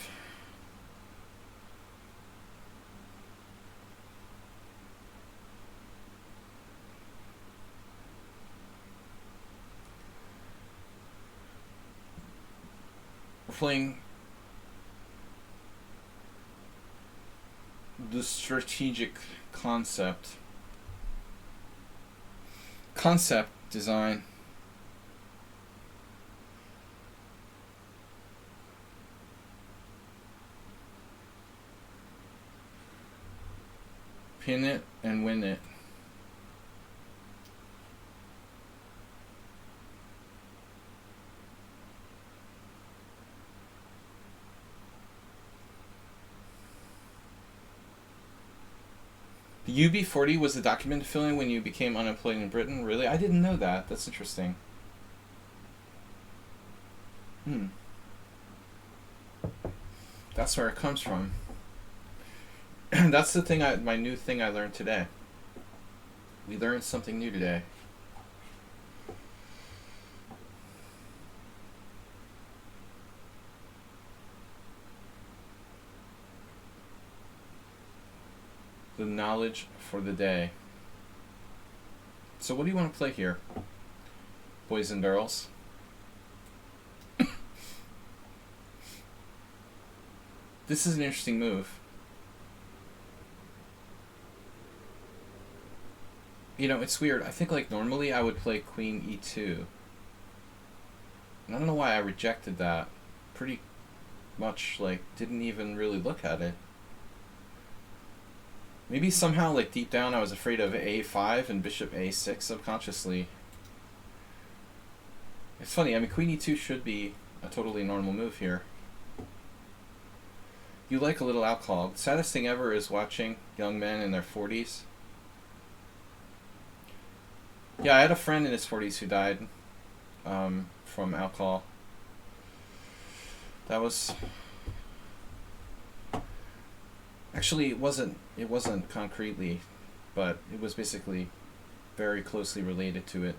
We're playing the strategic concept design. Pin it and win it. The UB40 was the documented feeling when you became unemployed in Britain? Really? I didn't know that. That's interesting. That's where it comes from. That's the thing, my new thing I learned today. We learned something new today. The knowledge for the day. So what do you want to play here, boys and girls? This is an interesting move. You know, it's weird. I think like normally I would play Queen E2. And I don't know why I rejected that. Pretty much like didn't even really look at it. Maybe somehow like deep down I was afraid of A5 and Bishop A6 subconsciously. It's funny, I mean Queen E2 should be a totally normal move here. You like a little alcohol. The saddest thing ever is watching young men in their 40s. Yeah, I had a friend in his 40s who died from alcohol. That was... Actually, it wasn't concretely, but it was basically very closely related to it.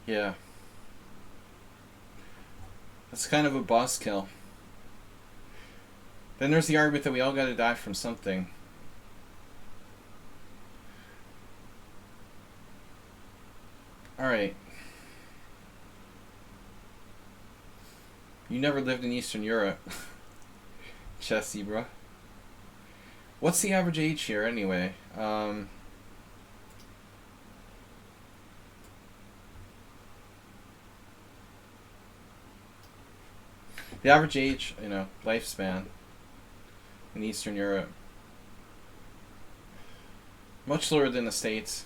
Yeah. That's kind of a boss kill. Then there's the argument that we all gotta die from something. Alright. You never lived in Eastern Europe. Chess zebra. What's the average age here anyway? The average age, you know, lifespan in Eastern Europe. Much lower than the States.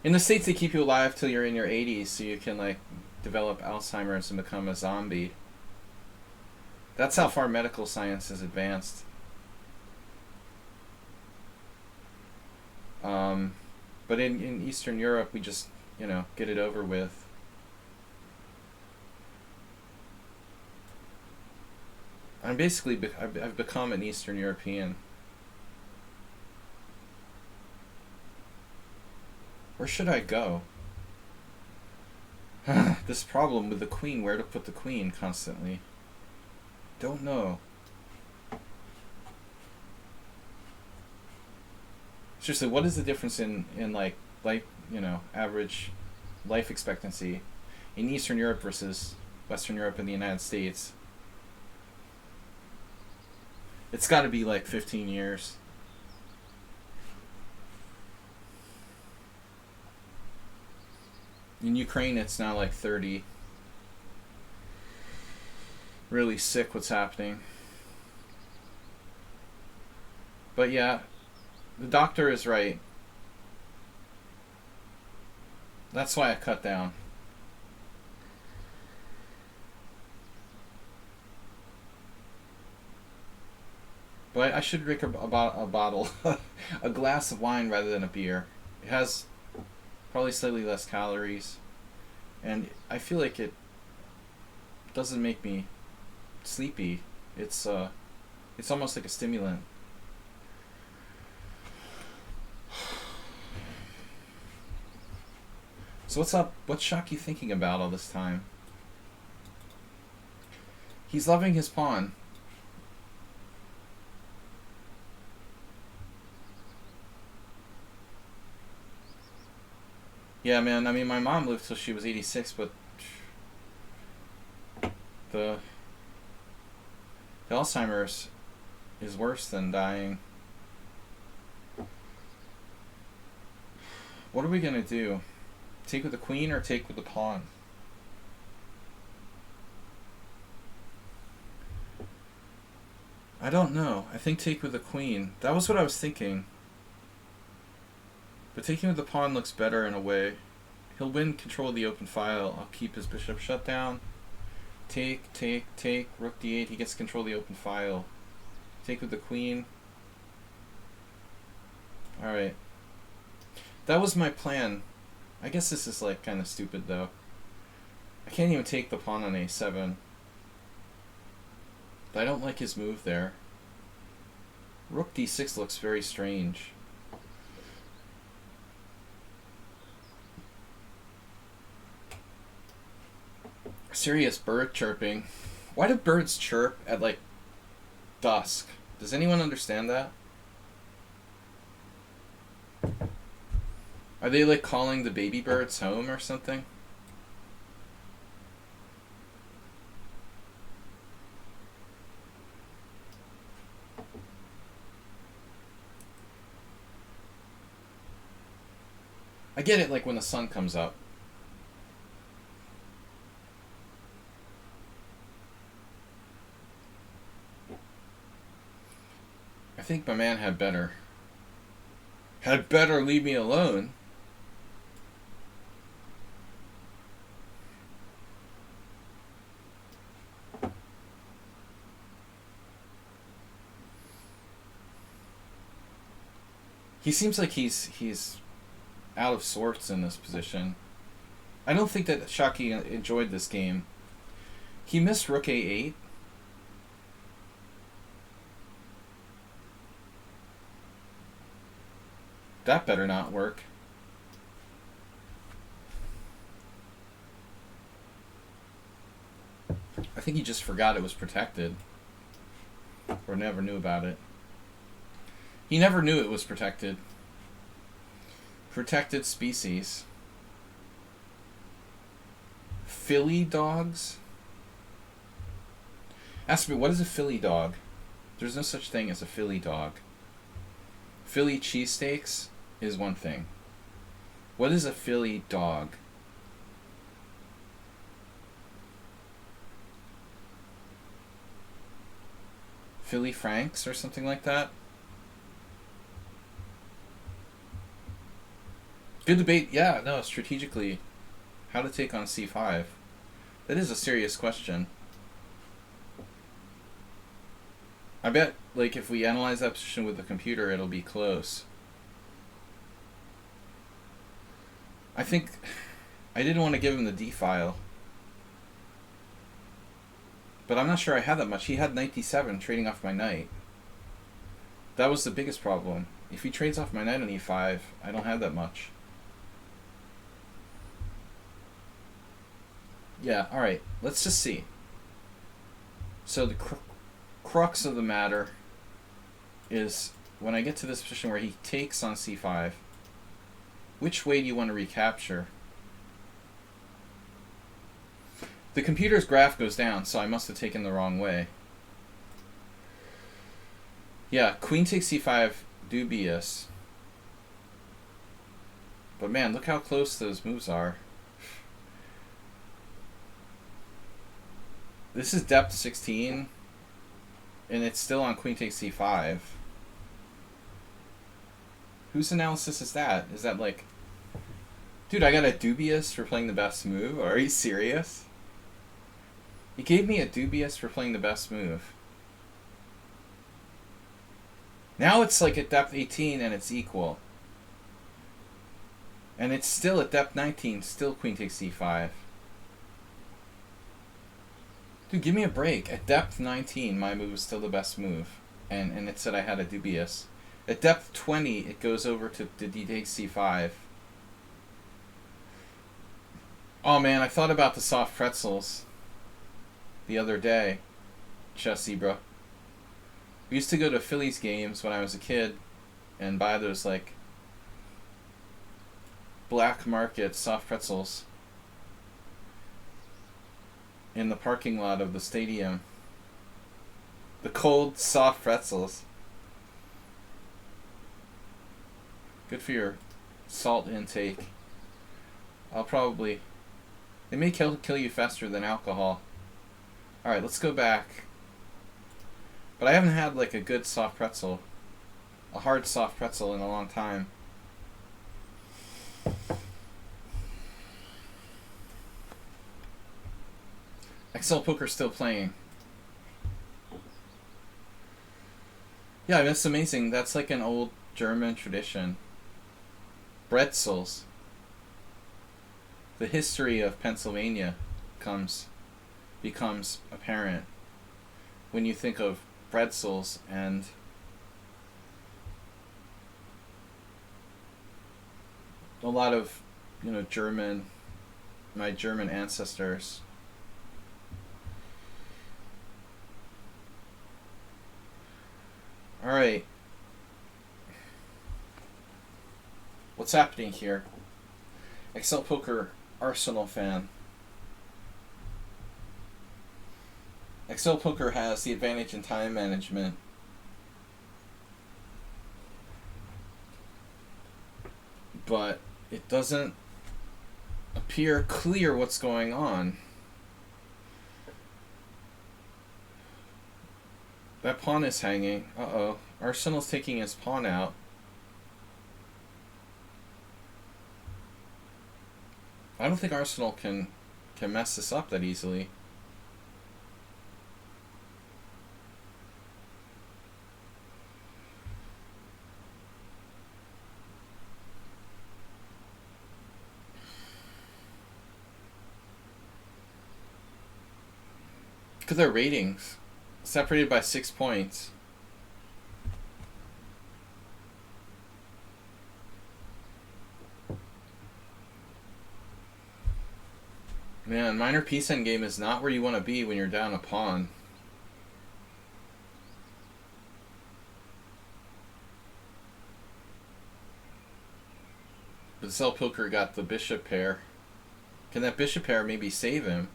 In the States they keep you alive till you're in your 80s so you can like develop Alzheimer's and become a zombie. That's how far medical science has advanced. But in Eastern Europe, we just, you know, get it over with. I'm basically, I've become an Eastern European. Where should I go? This problem with the queen, where to put the queen constantly. Don't know. Seriously, what is the difference in like life, you know, average life expectancy in Eastern Europe versus Western Europe and the United States? It's got to be like 15 years. In Ukraine, it's now like 30. Really sick what's happening. But yeah, the doctor is right. That's why I cut down. But I should drink a bottle, a glass of wine rather than a beer. It has probably slightly less calories, and I feel like it doesn't make me sleepy. It's almost like a stimulant. So what's up? What's Sladgie thinking about all this time? He's loving his pawn. Yeah, man, I mean, my mom lived till she was 86, but the Alzheimer's is worse than dying. What are we going to do? Take with the queen or take with the pawn? I don't know. I think take with the queen. That was what I was thinking. But taking with the pawn looks better in a way. He'll win control of the open file. I'll keep his bishop shut down. Take. Rook d8. He gets control of the open file. Take with the queen. Alright. That was my plan. I guess this is like kind of stupid though. I can't even take the pawn on a7. But I don't like his move there. Rook d6 looks very strange. Serious bird chirping. Why do birds chirp at like dusk? Does anyone understand that? Are they like calling the baby birds home or something? I get it like when the sun comes up. I think my man had better. Had better leave me alone. He seems like he's out of sorts in this position. I don't think that Sladgie enjoyed this game. He missed rook a8. That better not work. I think he just forgot it was protected. Or never knew about it. He never knew it was protected. Protected species. Philly dogs? Ask me, what is a Philly dog? There's no such thing as a Philly dog. Philly cheesesteaks is one thing. What is a Philly dog? Philly Franks or something like that? Good debate. Yeah, no, strategically, how to take on c5. That is a serious question. I bet, like, if we analyze that position with the computer, it'll be close. I think I didn't want to give him the D file. But I'm not sure I had that much. He had knight d7 trading off my knight. That was the biggest problem. If he trades off my knight on e5, I don't have that much. Yeah, alright. Let's just see. So the crux of the matter is when I get to this position where he takes on c5, which way do you want to recapture? The computer's graph goes down, so I must have taken the wrong way. Yeah, queen takes c5, dubious. But man, look how close those moves are. This is depth 16, and it's still on queen takes c5. Whose analysis is that? Is that like... Dude, I got a dubious for playing the best move? Are you serious? He gave me a dubious for playing the best move. Now it's like at depth 18 and it's equal. And it's still at depth 19, still queen takes c5. Dude, give me a break. At depth 19, my move was still the best move. And it said I had a dubious. At depth 20, it goes over to d takes c5. Oh man, I thought about the soft pretzels the other day. Chess Zebra. We used to go to Phillies games when I was a kid and buy those like black market soft pretzels in the parking lot of the stadium. The cold soft pretzels. Good for your salt intake. I'll probably... They may kill you faster than alcohol. Alright, let's go back. But I haven't had like a good soft pretzel. A hard soft pretzel in a long time. Excel Poker's still playing. Yeah, that's amazing. That's like an old German tradition. Bretzels. The history of Pennsylvania becomes apparent when you think of pretzels and a lot of, you know, my German ancestors. All right. What's happening here? Excel Poker Arsenal fan. Excel Poker has the advantage in time management. But it doesn't appear clear what's going on. That pawn is hanging. Uh-oh. Arsenal's taking his pawn out. I don't think Arsenal can mess this up that easily. Look at their ratings. Separated by 6 points. Man, minor peace endgame is not where you want to be when you're down a pawn. But Excel Poker got the bishop pair. Can that bishop pair maybe save him?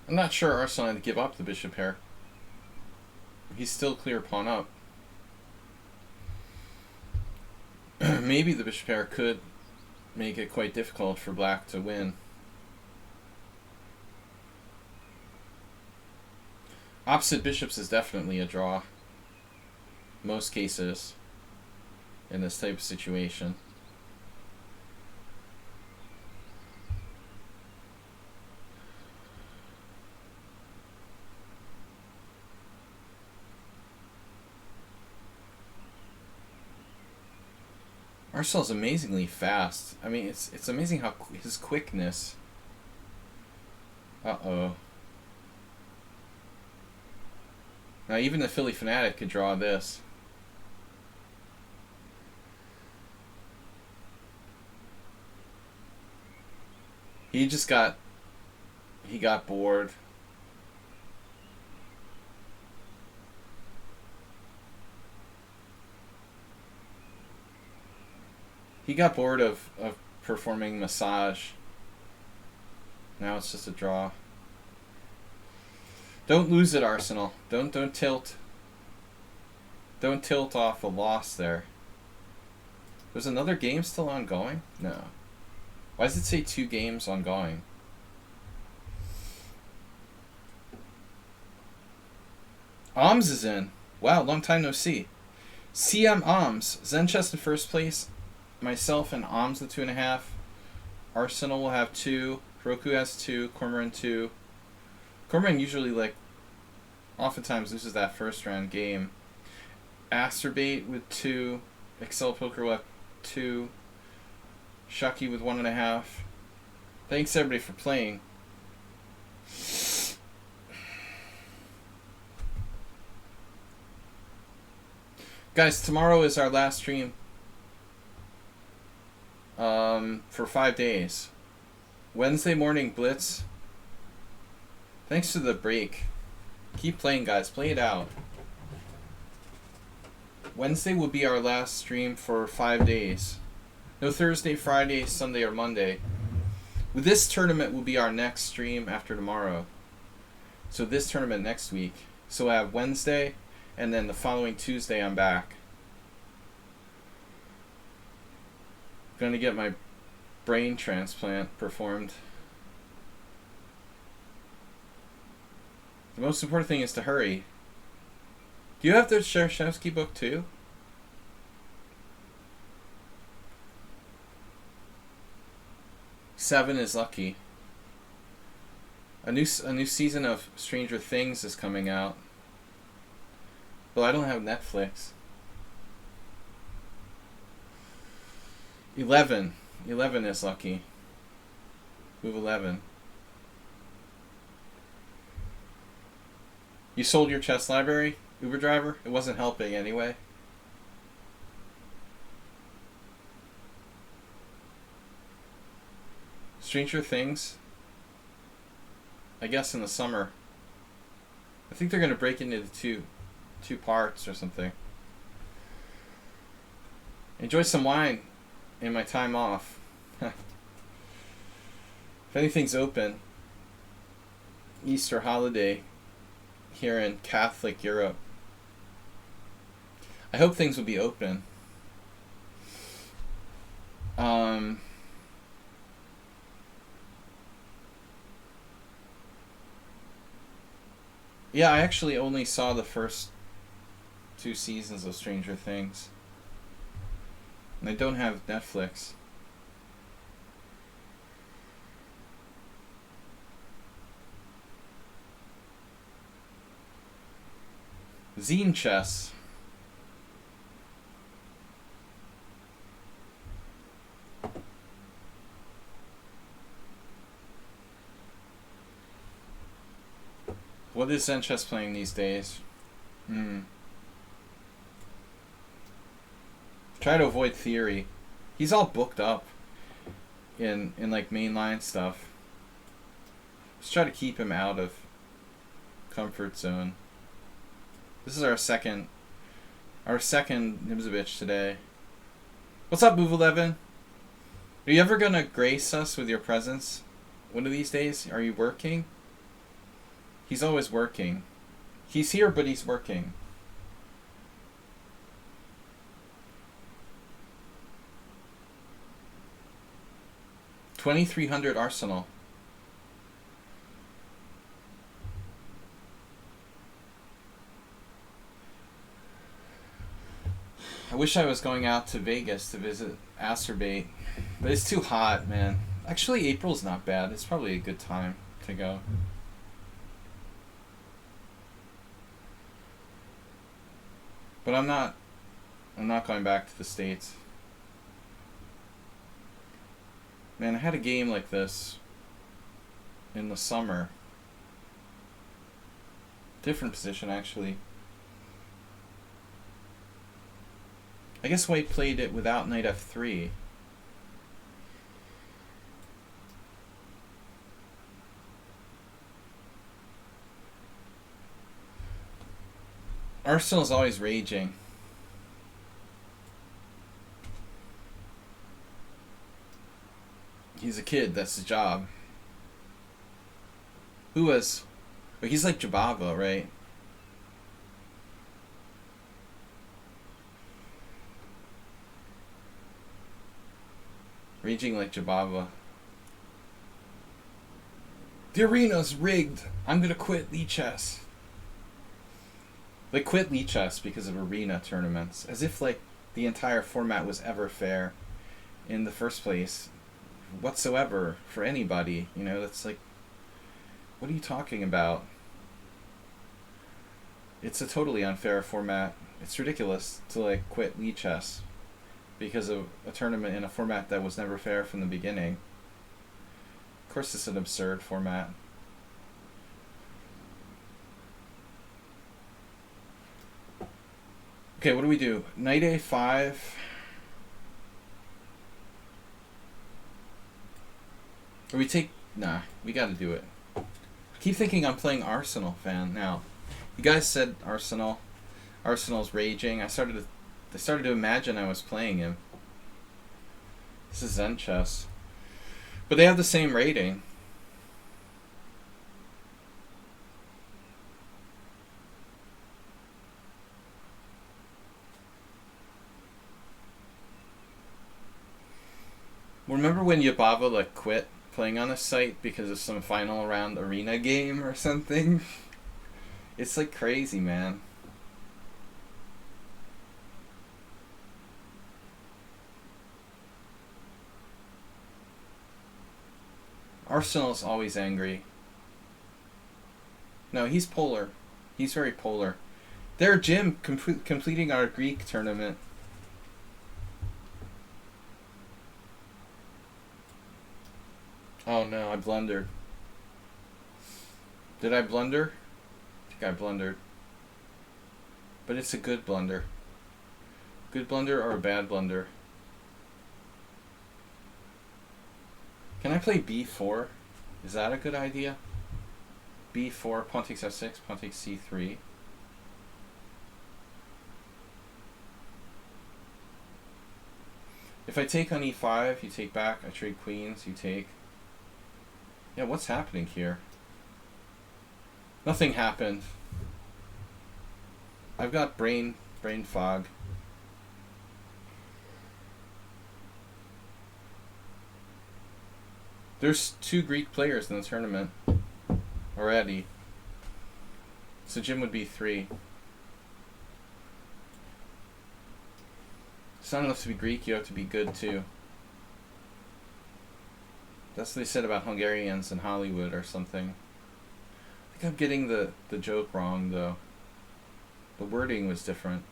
I'm not sure Arsenal had to give up the bishop pair. He's still clear pawn up. Maybe the bishop pair could make it quite difficult for black to win. Opposite bishops is definitely a draw. Most cases in this type of situation. Arsenal's amazingly fast. I mean, it's amazing how his quickness. Uh-oh. Now even the Philly Fanatic could draw this. He got bored. He got bored of performing massage. Now it's just a draw. Don't lose it, Arsenal. Don't tilt. Don't tilt off a loss there. There's another game still ongoing? No. Why does it say 2 games ongoing? Oms is in. Wow, long time no see. CM Oms. Zen Chess in first place. Myself and Oms the 2.5. Arsenal will have 2. Roku has 2. Cormoran 2. Cormoran usually, like, oftentimes loses that first round game. Asterbait with 2. Excel Poker will have 2. Shucky with 1.5. Thanks everybody for playing. Guys, tomorrow is our last stream for 5 days. Wednesday morning blitz. Thanks to the break. Keep playing, guys. Play it out. Wednesday will be our last stream for 5 days. No Thursday, Friday, Sunday, or Monday. This tournament will be our next stream after tomorrow. So this tournament next week. So I have Wednesday, and then the following Tuesday I'm back. Gonna get my brain transplant performed. The most important thing is to hurry. Do you have the Shershevsky book too? Seven is lucky. A new season of Stranger Things is coming out. Well, I don't have Netflix. 11. 11 is lucky. Move 11. You sold your chess library, Uber driver? It wasn't helping anyway. Stranger Things? I guess in the summer. I think they're going to break it into two parts or something. Enjoy some wine in my time off. If anything's open, Easter holiday here in Catholic Europe. I hope things will be open. Yeah, I actually only saw the first 2 seasons of Stranger Things. And I don't have Netflix. Zine Chess. What is Zen Chess playing these days? Try to avoid theory. He's all booked up in like mainline stuff. Just try to keep him out of comfort zone. This is our second Nimzovich today. What's up, Move 11? Are you ever gonna grace us with your presence one of these days? Are you working? He's always working. He's here, but he's working. $2,300 Arsenal. I wish I was going out to Vegas to visit Asterbait, but it's too hot, man. Actually, April's not bad. It's probably a good time to go. But I'm not going back to the States. Man, I had a game like this in the summer. Different position, actually. I guess White played it without knight f3. Arsenal's always raging. He's a kid, that's his job. Who was... But he's like Jabava, right? Raging like Jabava. The arena's rigged. I'm gonna quit lichess. Like, quit lichess because of arena tournaments. As if, like, the entire format was ever fair in the first place whatsoever for anybody. You know, that's like, what are you talking about? It's a totally unfair format. It's ridiculous to, like, quit lichess because of a tournament in a format that was never fair from the beginning. Of course, it's an absurd format. Okay, what do we do? Knight A5. Or we take... Nah, we gotta do it. I keep thinking I'm playing Arsenal fan now. You guys said Arsenal. Arsenal's raging. I started to imagine I was playing him. This is Zen chess. But they have the same rating. Remember when Yabava, like, quit playing on a site because of some final round arena game or something? It's, like, crazy, man. Arsenal's always angry. No, he's polar. He's very polar. There, Jim, completing our Greek tournament. Oh no, I blundered. Did I blunder? I think I blundered. But it's a good blunder. Good blunder or a bad blunder? Can I play b4? Is that a good idea? b4, pawn takes f6, pawn takes c3. If I take on e5, you take back. I trade queens, you take. Yeah, what's happening here? Nothing happened. I've got brain fog. There's 2 Greek players in the tournament already. So Jim would be 3. It's not enough to be Greek, you have to be good too. That's what they said about Hungarians in Hollywood or something. I think I'm getting the joke wrong though. The wording was different.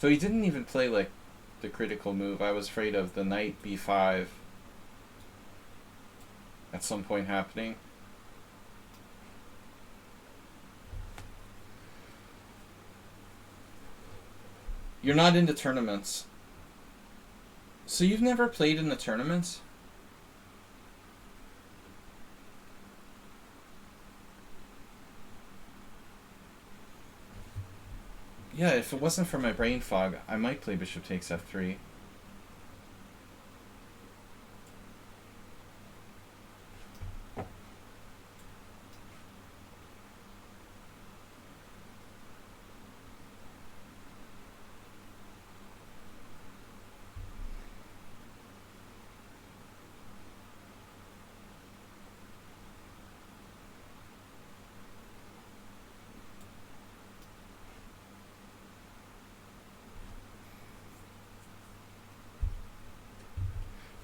So he didn't even play, like, the critical move. I was afraid of the knight b5 at some point happening. You're not into tournaments. So you've never played in the tournaments? Yeah, if it wasn't for my brain fog, I might play bishop takes f3.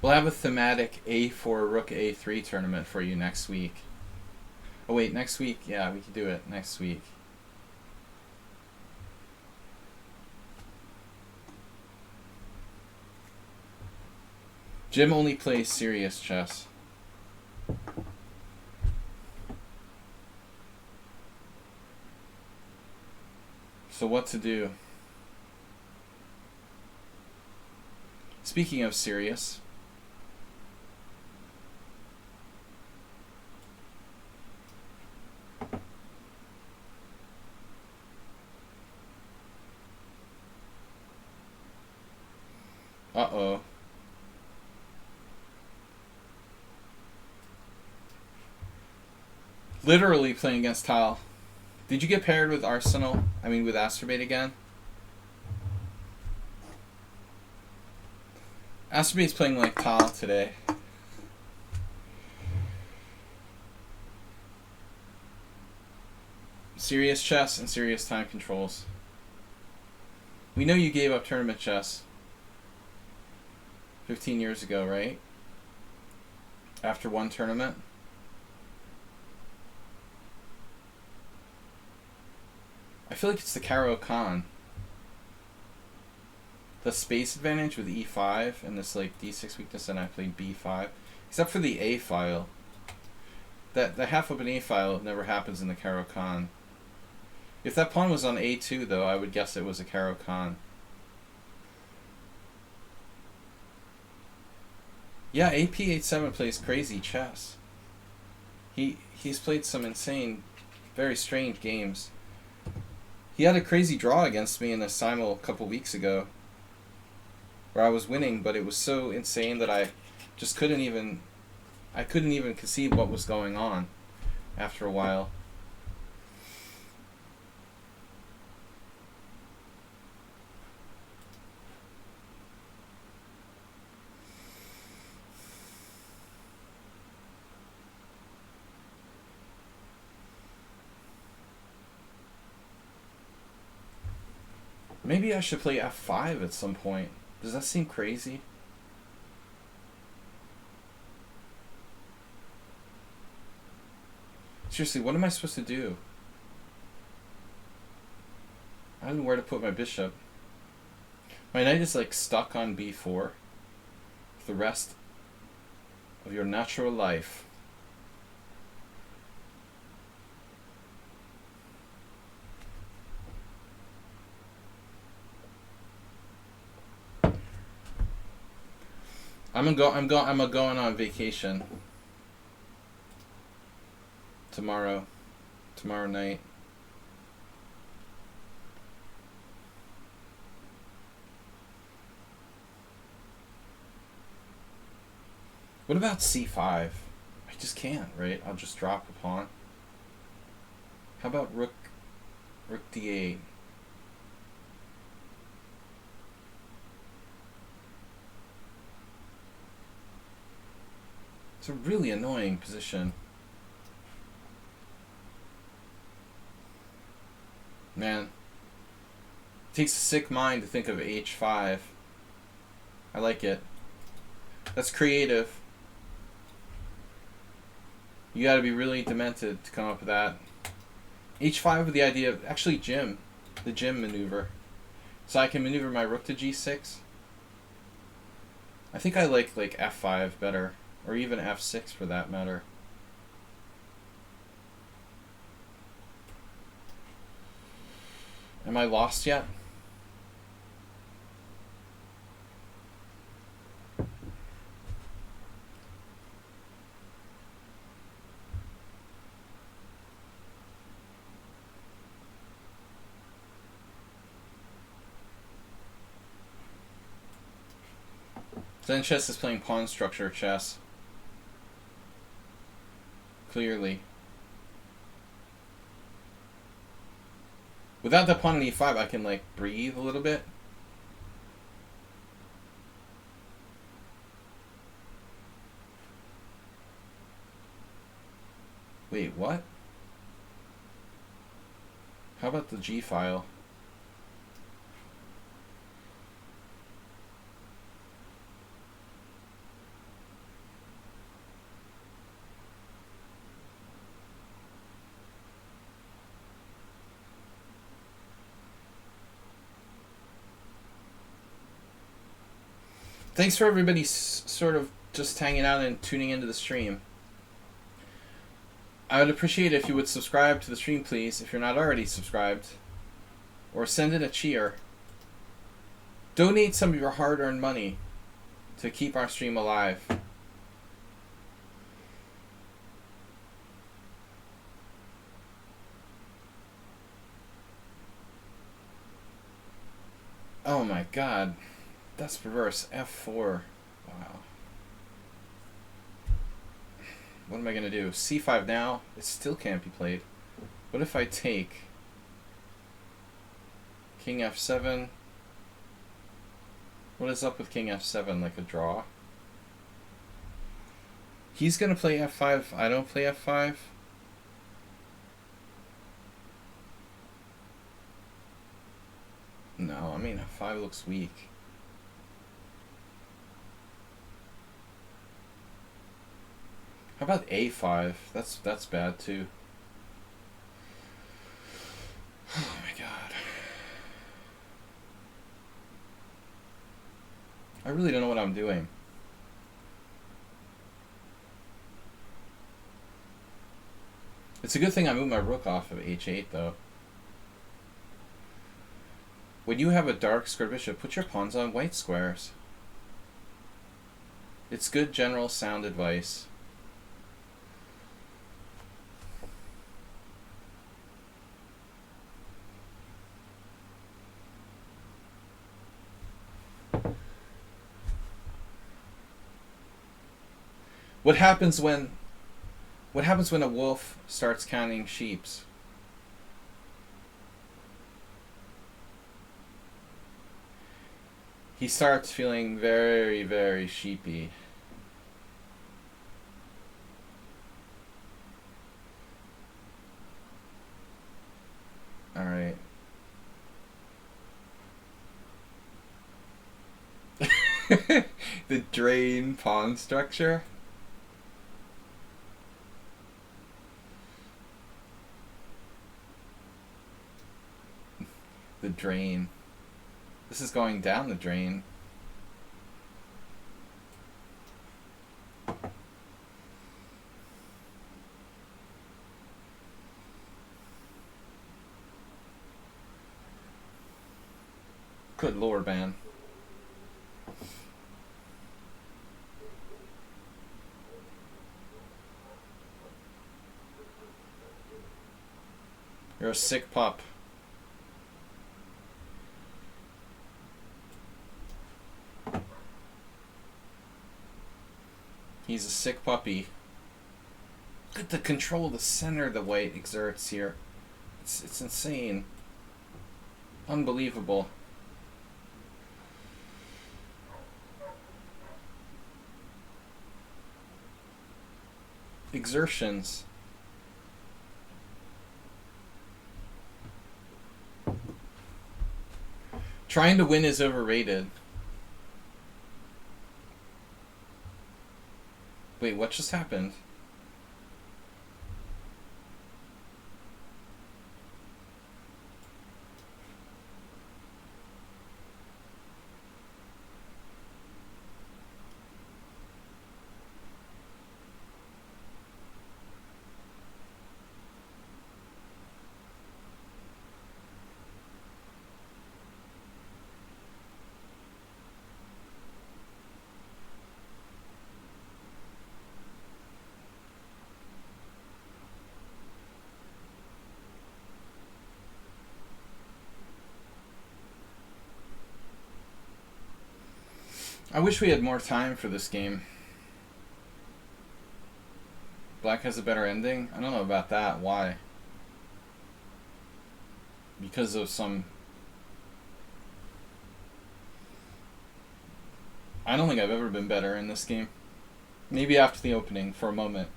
We'll have a thematic A4 Rook A3 tournament for you next week. Oh wait, next week? Yeah, we could do it next week. Jim only plays serious chess. So what to do? Speaking of serious... Uh-oh. Literally playing against Tal. Did you get paired with Arsenal? I mean, with Astrobate again? Astrobate's playing like Tal today. Serious chess and serious time controls. We know you gave up tournament chess 15 years ago, right? After one tournament. I feel like it's the Caro Kann. The space advantage with e5 and this like d6 weakness, and I played b5. Except for the a file. That the half open a file never happens in the Caro Kann. If that pawn was on a2 though, I would guess it was a Caro Kann. Yeah, AP87 plays crazy chess. He's played some insane, very strange games. He had a crazy draw against me in a simul a couple weeks ago, where I was winning, but it was so insane that I just couldn't even conceive what was going on after a while. Maybe I should play f5 at some point. Does that seem crazy? Seriously, what am I supposed to do? I don't know where to put my bishop. My knight is like stuck on b4 for the rest of your natural life. I'm going on vacation tomorrow night. What about c5? I just can't, right? I'll just drop a pawn. How about rook d8? It's a really annoying position. Man. It takes a sick mind to think of h5. I like it. That's creative. You gotta be really demented to come up with that. h5 with the idea of actually the Jim maneuver. So I can maneuver my rook to g6. I think I like f5 better. Or even f6 for that matter. Am I lost yet? Zen chess is playing pawn structure chess. Clearly. Without the pawn on e5, I can like breathe a little bit. Wait, what? How about the G file? Thanks for everybody sort of just hanging out and tuning into the stream. I would appreciate it if you would subscribe to the stream, please, if you're not already subscribed. Or send in a cheer. Donate some of your hard-earned money to keep our stream alive. Oh my god. That's perverse. f4. Wow. What am I going to do? c5 now? It still can't be played. What if I take king f7? What is up with king f7? Like a draw? He's going to play f5. I don't play f5. No, I mean, f5 looks weak. How about a5? That's bad too. Oh my god. I really don't know what I'm doing. It's a good thing I moved my rook off of h8 though. When you have a dark square bishop, put your pawns on white squares. It's good general sound advice. What happens when a wolf starts counting sheeps? He starts feeling very, very sheepy. All right. The drain pawn structure. The drain. This is going down the drain. Good lord, man. You're a sick pup. He's a sick puppy. Look at the control of the center the white exerts here. It's insane. Unbelievable. Exertions. Trying to win is overrated. Wait, what just happened? I wish we had more time for this game. Black has a better ending? I don't know about that. Why? Because of some... I don't think I've ever been better in this game. Maybe after the opening, for a moment.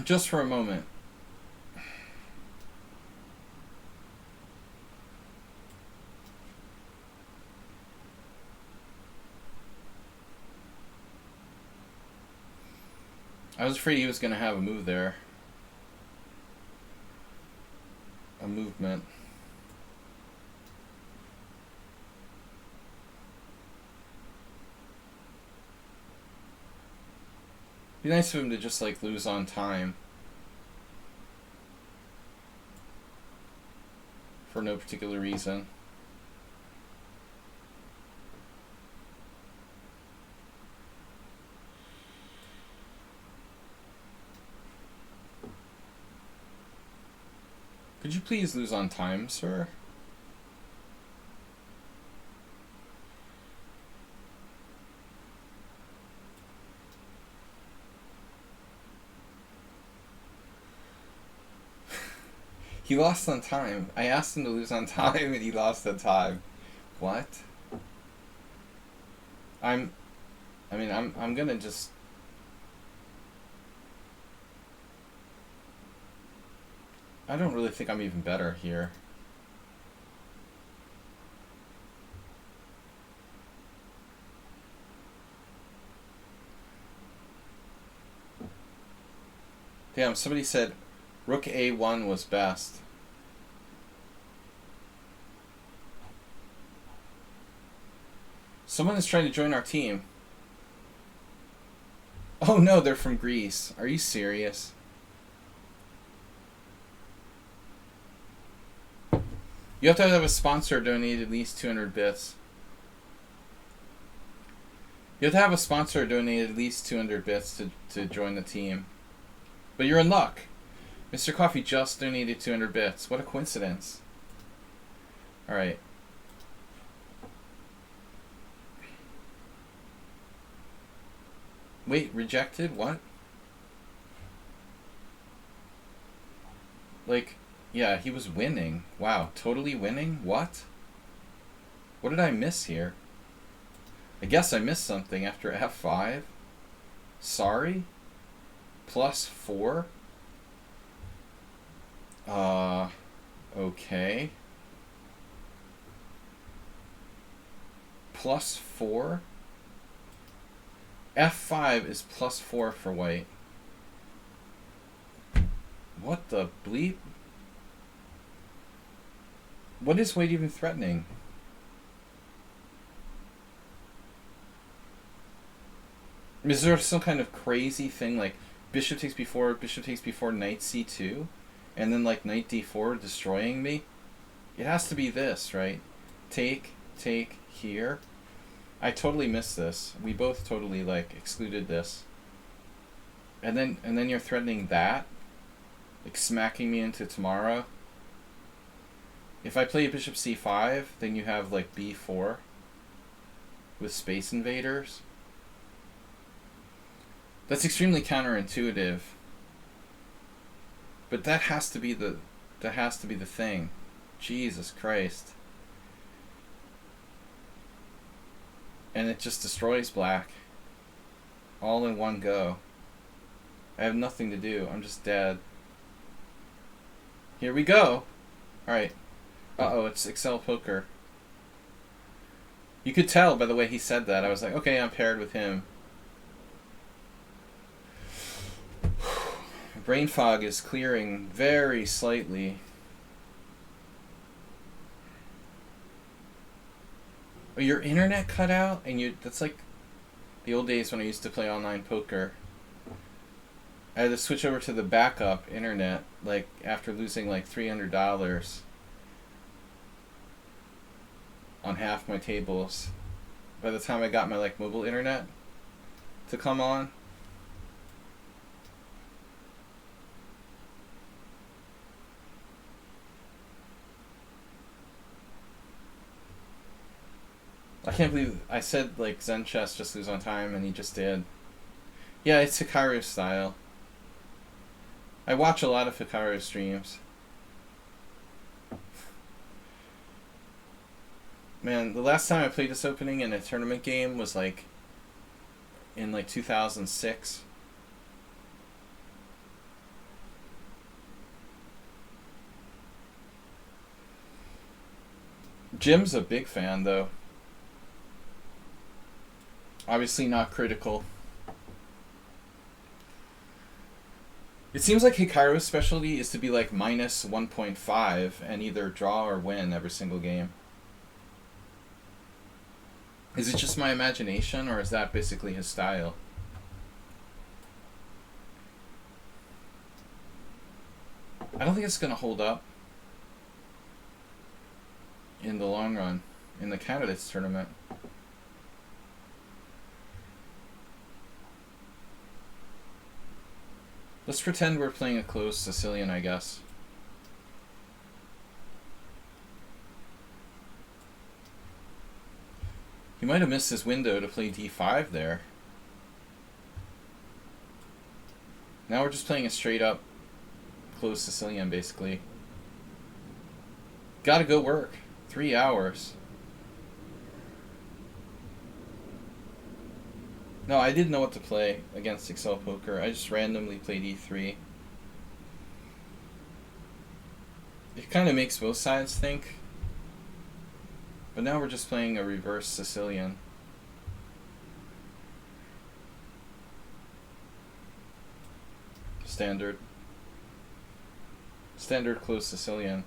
Just for a moment. I was afraid he was going to have a move there. A movement. Be nice of him to just like lose on time. For no particular reason. Could you please lose on time, sir? He lost on time. I asked him to lose on time and he lost on time. What? I'm gonna just... I don't really think I'm even better here. Damn, somebody said Rook A1 was best. Someone is trying to join our team. Oh no, they're from Greece. Are you serious? You have to have a sponsor donate at least 200 bits. You have to have a sponsor donate at least 200 bits to join the team. But you're in luck. Mr. Coffee just donated 200 bits. What a coincidence. Alright. Wait, rejected? What? Like, yeah, he was winning. Wow, totally winning? What? What did I miss here? I guess I missed something after F5. Sorry? +4? Okay. +4? F5 is +4 for white. What the bleep? What is white even threatening? Is there some kind of crazy thing like bishop takes b4, knight c2, and then like knight d4 destroying me? It has to be this, right? Take here. I totally missed this. We both totally like excluded this. And then you're threatening that? Like smacking me into tomorrow? If I play bishop c5, then you have like b4 with space invaders. That's extremely counterintuitive. But that has to be the thing. Jesus Christ. And it just destroys black. All in one go. I have nothing to do. I'm just dead. Here we go. Alright. Uh-oh, it's Excel Poker. You could tell by the way he said that. I was like, okay, I'm paired with him. Brain fog is clearing very slightly. Oh, your internet cut out? And that's like the old days when I used to play online poker. I had to switch over to the backup internet, like after losing like $300 on half my tables. By the time I got my like mobile internet to come on. I can't believe I said like Zen Chess just lose on time and he just did. Yeah, it's Hikaru style. I watch a lot of Hikaru streams. Man, the last time I played this opening in a tournament game was like in like 2006. Jim's a big fan though. Obviously not critical. It seems like Hikaru's specialty is to be like minus 1.5 and either draw or win every single game. Is it just my imagination, or is that basically his style? I don't think it's going to hold up in the long run, in the candidates tournament. Let's pretend we're playing a closed Sicilian, I guess. He might have missed his window to play d5 there. Now we're just playing a straight up closed Sicilian, basically. Gotta go work. 3 hours. No, I didn't know what to play against Excel Poker. I just randomly played e3. It kind of makes both sides think. But now we're just playing a reverse Sicilian. Standard. Standard closed Sicilian.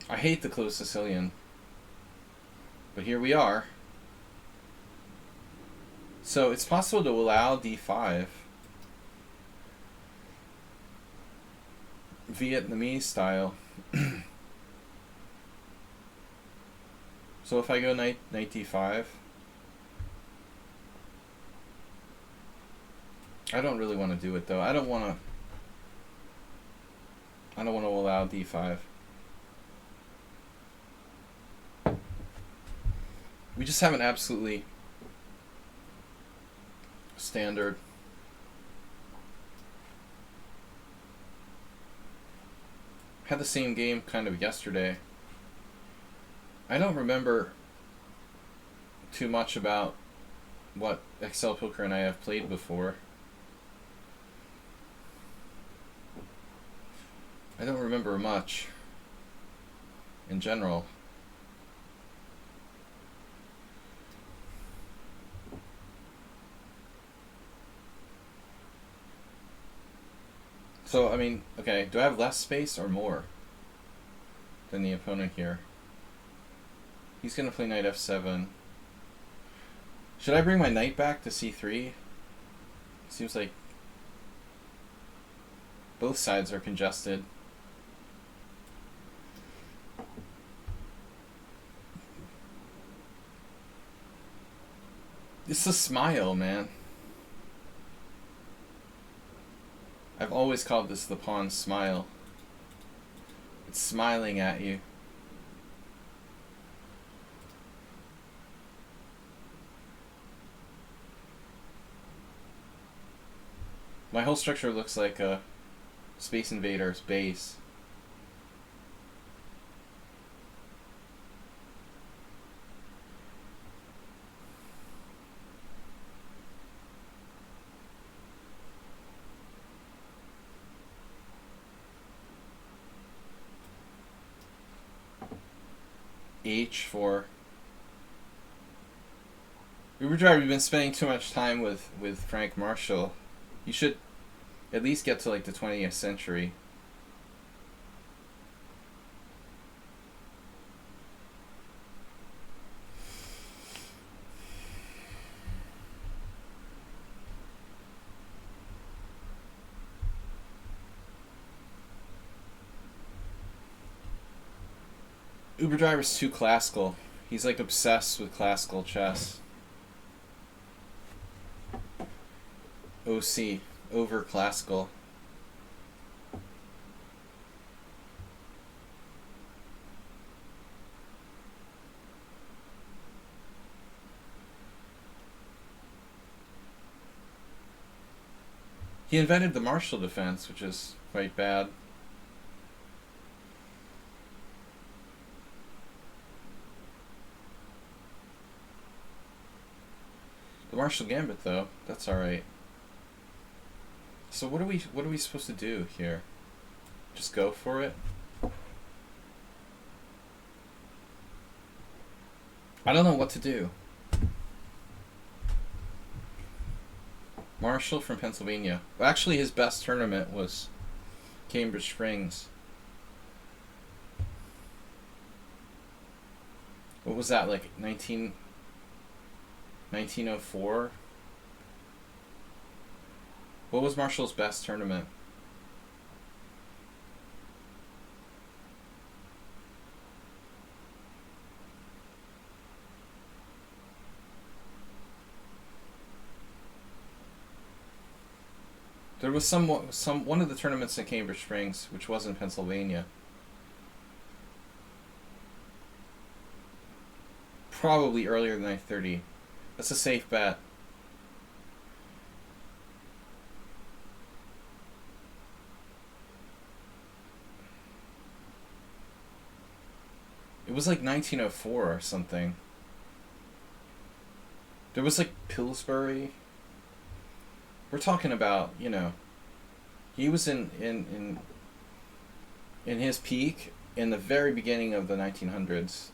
I hate the closed Sicilian. But here we are. So it's possible to allow d5. Vietnamese style. So if I go knight d5, I don't really want to do it though. I don't want to allow d5. We just have an absolutely standard. Had the same game kind of yesterday. I don't remember too much about what Excel Poker and I have played before. I don't remember much in general. So, I mean, okay, do I have less space or more than the opponent here? He's going to play knight f7. Should I bring my knight back to c3? Seems like both sides are congested. It's a smile, man. I've always called this the pawn smile. It's smiling at you. My whole structure looks like a Space Invaders base. H4. Uber Driver, we've been spending too much time with Frank Marshall. You should at least get to like the 20th century. Uber Driver's too classical. He's like obsessed with classical chess. OC, over classical. He invented the Marshall defense, which is quite bad. The Marshall Gambit, though, that's all right. So what are we supposed to do here? Just go for it? I don't know what to do. Marshall from Pennsylvania. Well, actually, his best tournament was Cambridge Springs. What was that, like 1904? What was Marshall's best tournament? There was one of the tournaments in Cambridge Springs, which was in Pennsylvania. Probably earlier than 9:30. That's a safe bet. It was like 1904 or something. There was like Pillsbury. We're talking about, you know, he was in his peak in the very beginning of the 1900s.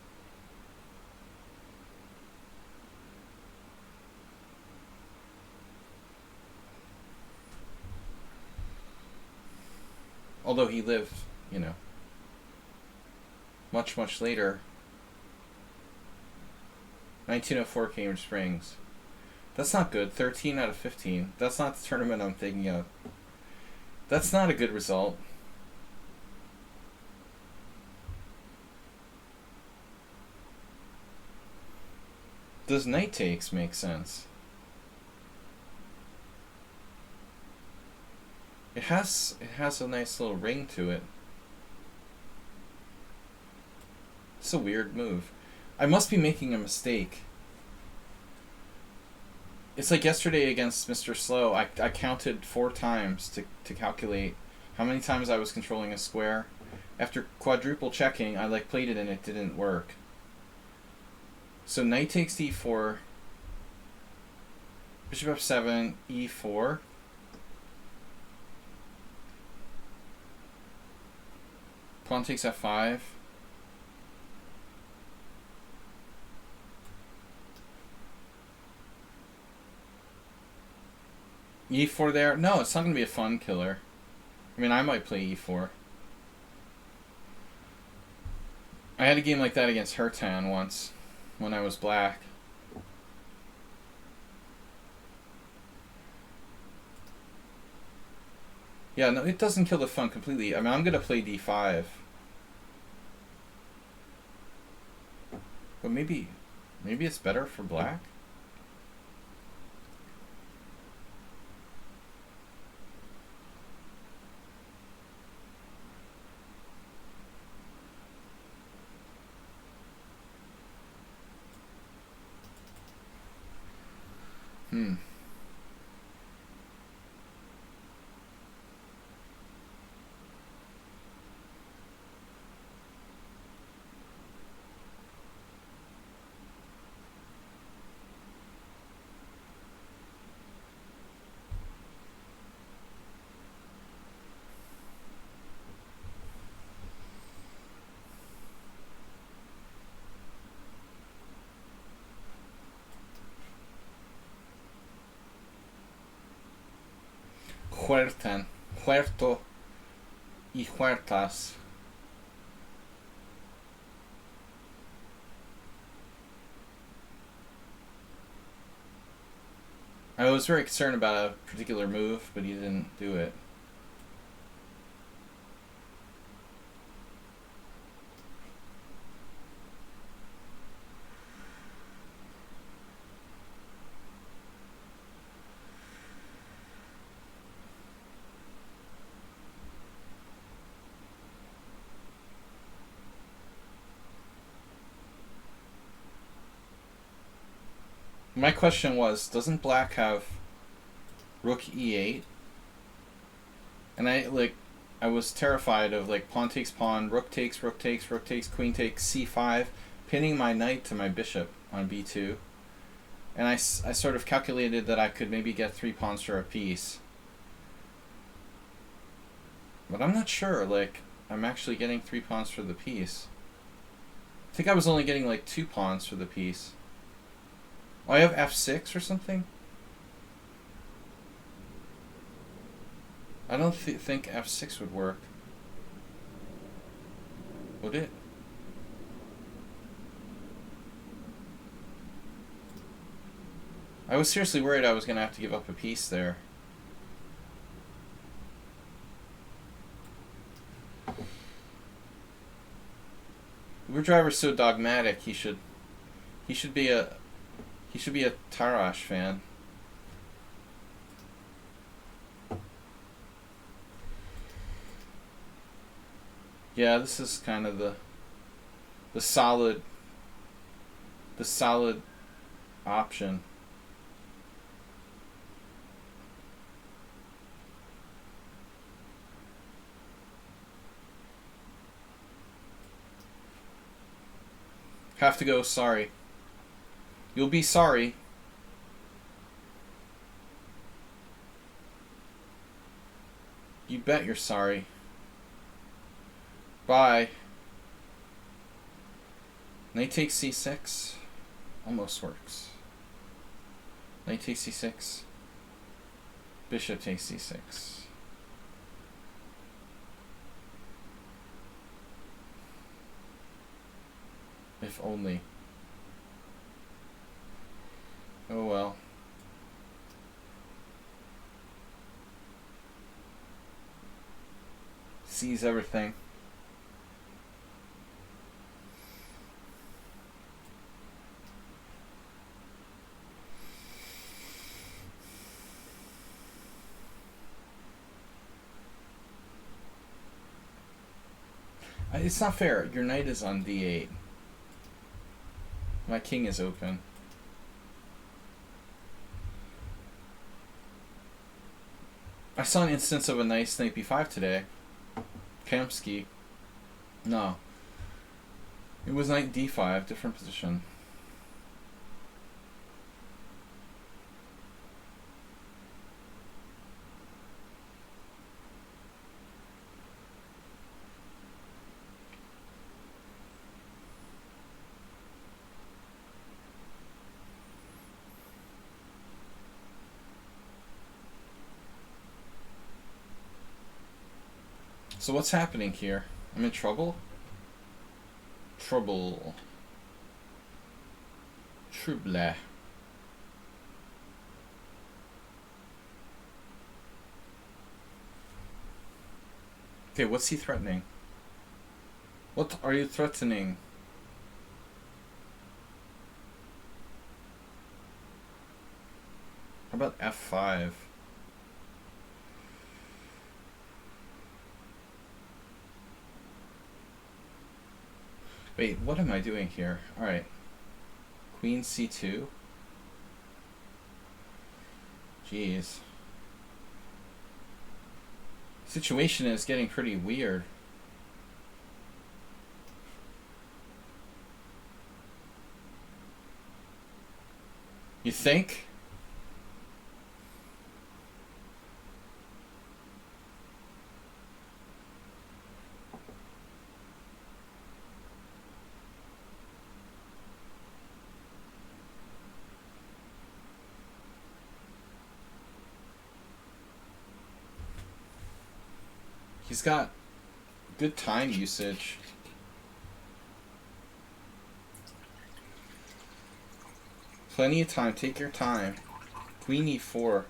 Although he lived, you know, much, much later. 1904 Cambridge Springs. That's not good. 13 out of 15. That's not the tournament I'm thinking of. That's not a good result. Does knight takes make sense? It has a nice little ring to it. It's a weird move. I must be making a mistake. It's like yesterday against Mr. Slow. I counted 4 times to calculate how many times I was controlling a square. After quadruple checking, I like played it and it didn't work. So knight takes d4, bishop f7, e4. Pawn takes f5. E4 there? No, it's not going to be a fun killer. I mean, I might play e4. I had a game like that against Hertan once, when I was black. Yeah, no, it doesn't kill the fun completely. I mean, I'm going to play d5. But maybe it's better for black? Huertan. Huerto y huertas. I was very concerned about a particular move, but he didn't do it. My question was, doesn't black have rook e8? And I was terrified of like pawn takes pawn, rook takes, rook takes, rook takes, queen takes, c5, pinning my knight to my bishop on b2. And I sort of calculated that I could maybe get 3 pawns for a piece. But I'm not sure, like, I'm actually getting 3 pawns for the piece. I think I was only getting like 2 pawns for the piece. Oh, I have f6 or something? I don't think f6 would work. Would it? I was seriously worried I was going to have to give up a piece there. Uber driver's so dogmatic. He should be a Tarash fan. Yeah, this is kind of the solid option. Have to go, sorry. You'll be sorry. You bet you're sorry. Bye. Knight takes c6. Almost works. Knight takes c6. Bishop takes c6. If only. Oh well. Sees everything. It's not fair. Your knight is on d8. My king is open. I saw an instance of a nice knight b5 today. Kamsky. No. It was knight d5, different position. So what's happening here? I'm in trouble? Trouble. Trouble. Okay, what's he threatening? What are you threatening? How about f5? Wait, what am I doing here? Alright. Queen c2. Jeez. Situation is getting pretty weird. You think? He's got good time usage. Plenty of time. Take your time. Queen e4.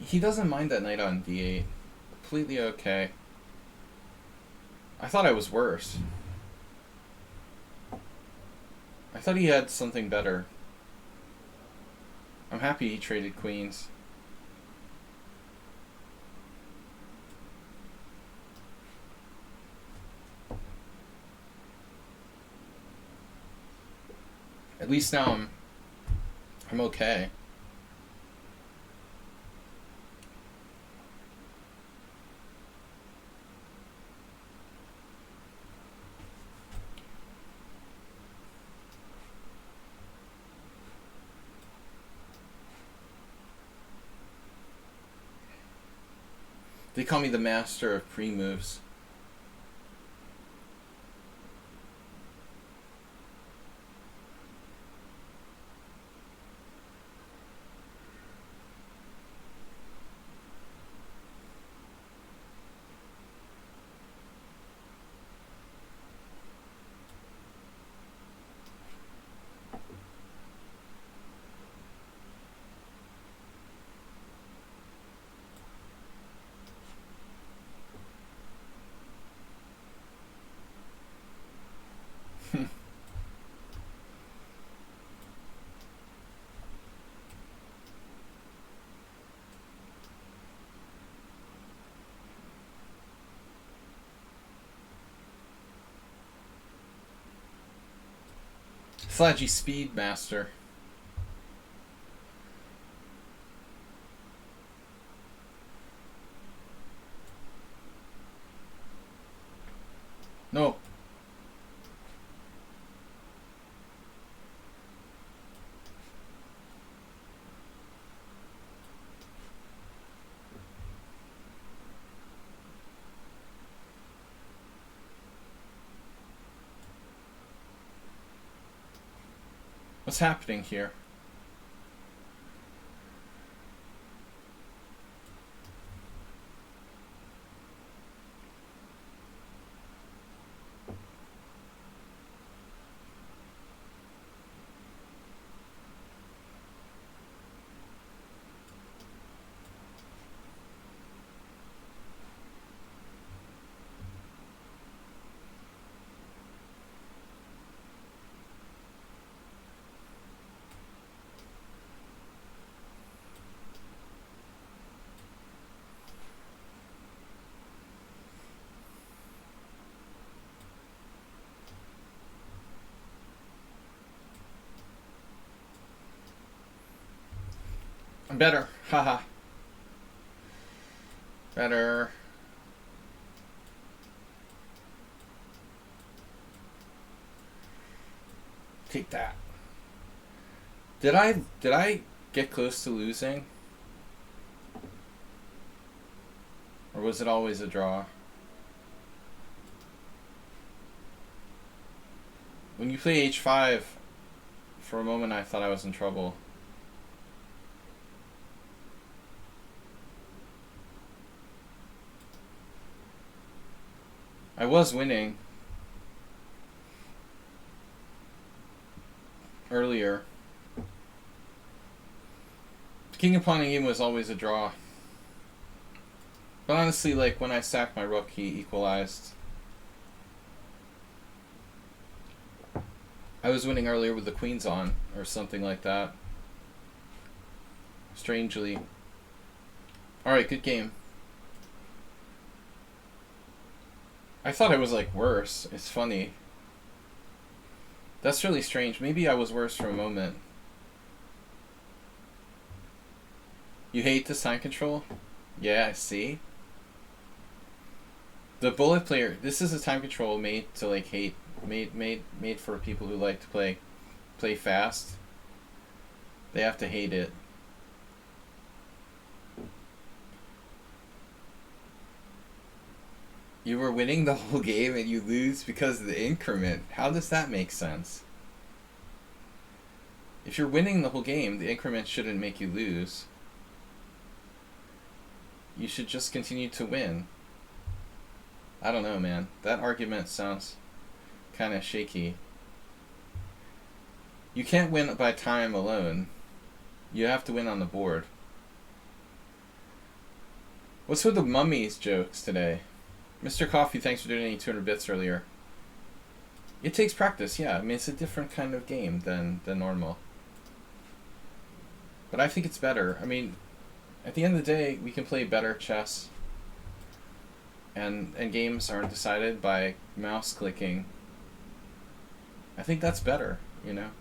He doesn't mind that knight on d8. Completely okay. I thought I was worse. I thought he had something better. I'm happy he traded queens. At least now I'm okay. They call me the master of pre-moves. Sladgie Speed Master. No. What's happening here? I'm better. Haha. Better. Take that. Did I get close to losing? Or was it always a draw? When you play h5, for a moment I thought I was in trouble. I was winning earlier. King of Pawn game was always a draw. But honestly, like, when I sacked my rook, he equalized. I was winning earlier with the queens on, or something like that. Strangely. Alright, good game. I thought it was, like, worse. It's funny. That's really strange. Maybe I was worse for a moment. You hate this time control? Yeah, I see. The bullet player, this is a time control made to, like, hate, made for people who like to play fast. They have to hate it. You were winning the whole game and you lose because of the increment. How does that make sense? If you're winning the whole game, the increment shouldn't make you lose. You should just continue to win. I don't know, man. That argument sounds kind of shaky. You can't win by time alone. You have to win on the board. What's with the mummies jokes today? Mr. Coffee, thanks for donating 200 bits earlier. It takes practice, yeah. I mean, it's a different kind of game than normal. But I think it's better. I mean, at the end of the day, we can play better chess. And games aren't decided by mouse clicking. I think that's better, you know?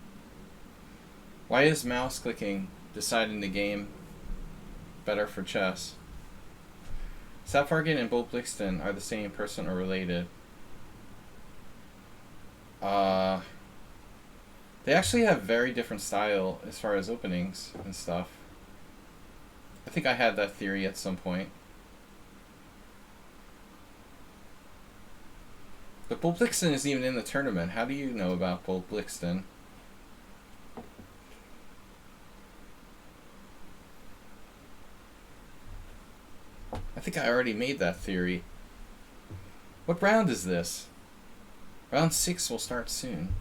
Why is mouse clicking deciding the game better for chess? Sapfargan and Bo Blixton are the same person or related. They actually have very different style as far as openings and stuff. I think I had that theory at some point. But Bo Blixton isn't even in the tournament. How do you know about Bo Blixton? I think I already made that theory. What round is this? Round 6 will start soon.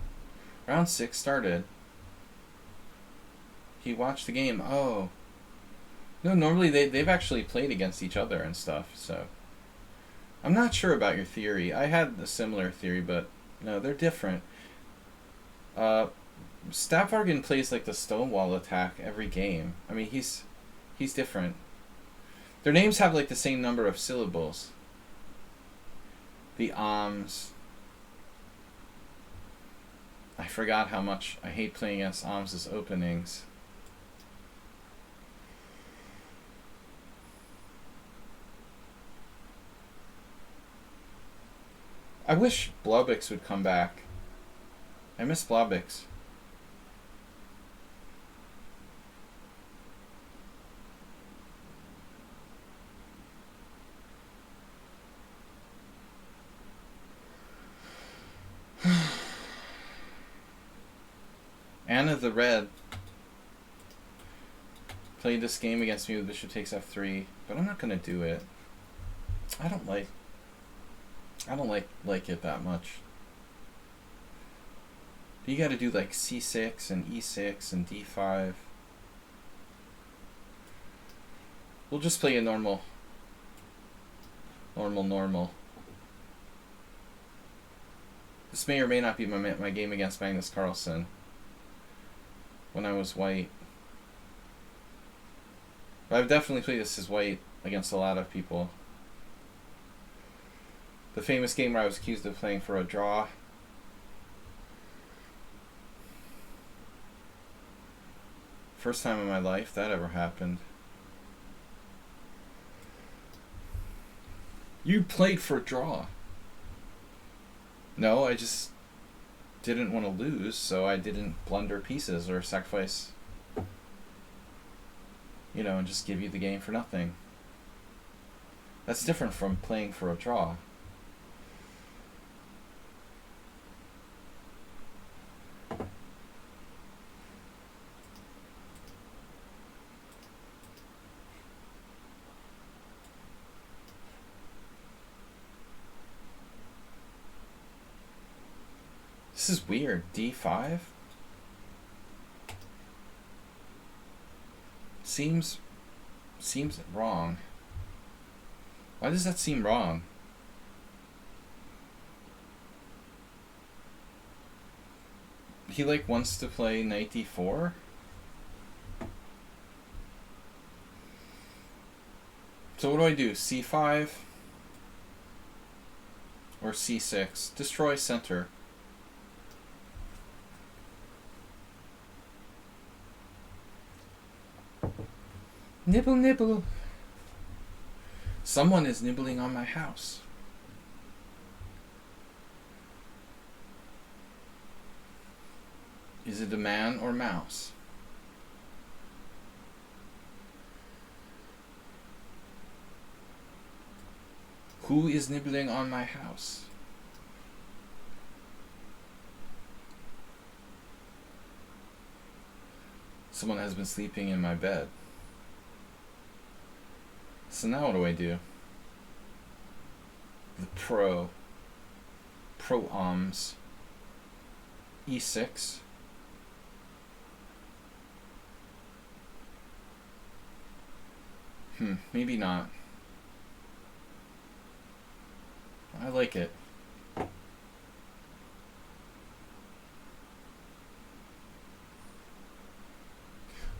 Round 6 started. He watched the game. Oh. No, normally they've actually played against each other and stuff, so. I'm not sure about your theory. I had a similar theory, but no, they're different. Stapvargan plays like the Stonewall attack every game. I mean, he's different. Their names have like the same number of syllables. The Oms. I forgot how much I hate playing against Oms' openings. I wish Blobix would come back. I miss Blobix. Anna the Red played this game against me with bishop takes f3, but I'm not gonna do it. I don't like it that much. You gotta do like c6 and e6 and d5. We'll just play a normal. This may or may not be my game against Magnus Carlsen when I was white. But I've definitely played this as white against a lot of people. The famous game where I was accused of playing for a draw. First time in my life that ever happened. You played for a draw. No, I just didn't want to lose, so I didn't blunder pieces or sacrifice, you know, and just give you the game for nothing. That's different from playing for a draw. This is weird. D5? Seems wrong. Why does that seem wrong? He like wants to play knight d4? So what do I do? C5 or C6? Destroy center. Nibble, nibble. Someone is nibbling on my house. Is it a man or mouse? Who is nibbling on my house? Someone has been sleeping in my bed. So now what do I do? The pro-arms. E6. Maybe not. I like it.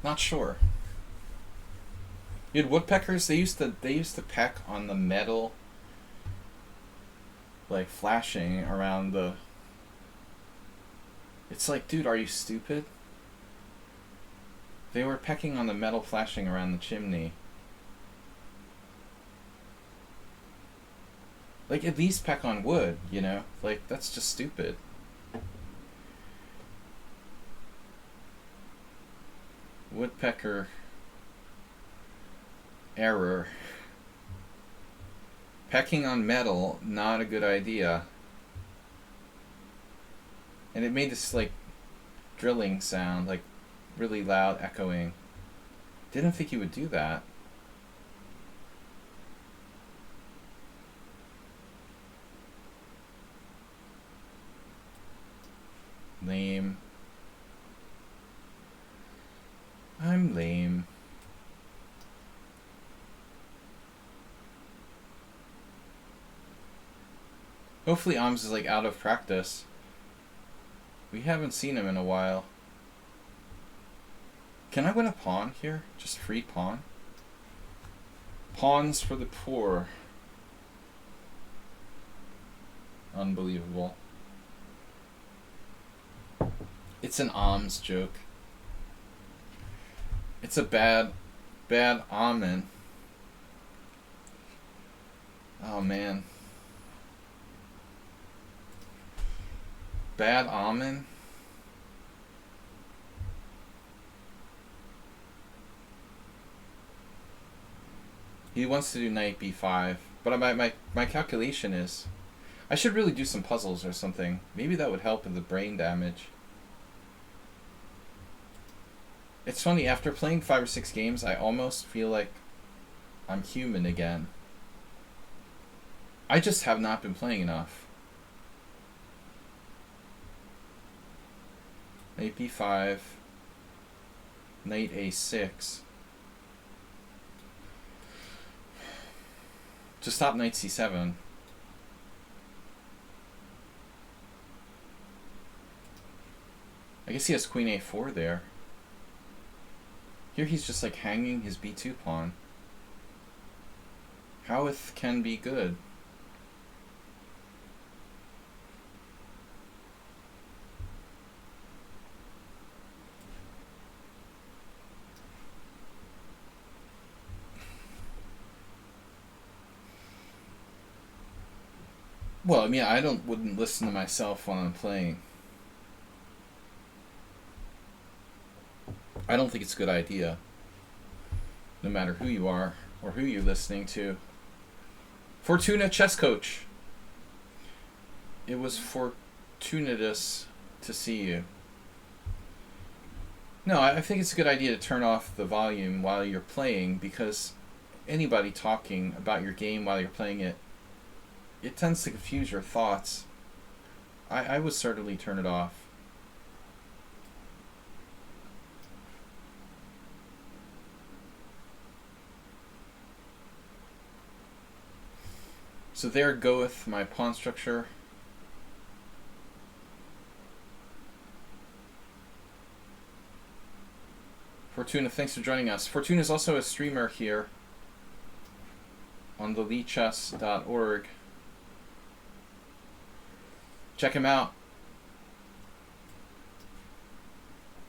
Not sure. You had woodpeckers. They used to peck on the metal, like flashing around the. It's like, dude, are you stupid? They were pecking on the metal flashing around the chimney. Like, at least peck on wood, you know? Like, that's just stupid. Woodpecker error. Pecking on metal, not a good idea. And it made this, like, drilling sound, like, really loud, echoing. Didn't think he would do that. Lame. I'm lame. Hopefully Ams is like out of practice. We haven't seen him in a while. Can I win a pawn here? Just free pawn? Pawns for the poor. Unbelievable. It's an Ams joke. It's a bad omen. Oh man. Bad omen? He wants to do knight b5, but my calculation is I should really do some puzzles or something. Maybe that would help with the brain damage. It's funny, after playing 5 or 6 games, I almost feel like I'm human again. I just have not been playing enough. Knight b5, knight a6. Just stop knight c7. I guess he has queen a4 there. Here he's just like hanging his b2 pawn. How it can be good? Well, I mean, wouldn't listen to myself when I'm playing. I don't think it's a good idea. No matter who you are or who you're listening to. Fortuna Chess Coach. It was fortuitous to see you. No, I think it's a good idea to turn off the volume while you're playing, because anybody talking about your game while you're playing it, it tends to confuse your thoughts. I would certainly turn it off. So there goeth my pawn structure. Fortuna, thanks for joining us. Fortuna is also a streamer here on the lichess.org. Check him out.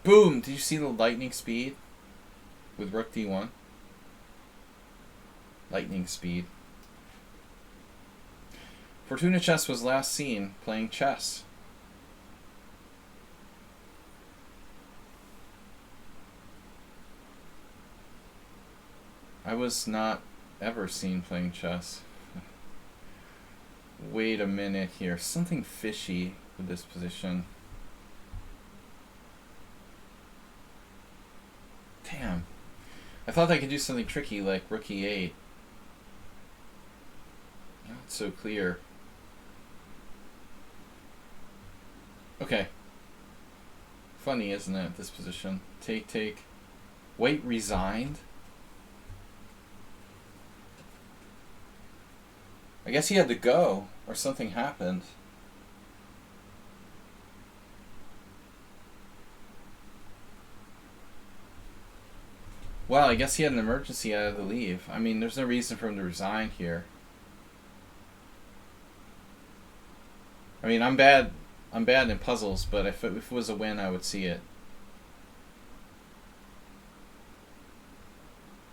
Boom! Did you see the lightning speed with rook d1? Lightning speed. Fortuna Chess was last seen playing chess. I was not ever seen playing chess. Wait a minute here. Something fishy with this position. Damn. I thought I could do something tricky like rook e8. Not so clear. Okay. Funny, isn't it, this position? Take, take. White resigned? I guess he had to go, or something happened. Well, I guess he had an emergency, I had to leave. I mean, there's no reason for him to resign here. I mean, I'm bad in puzzles, but if it was a win, I would see it.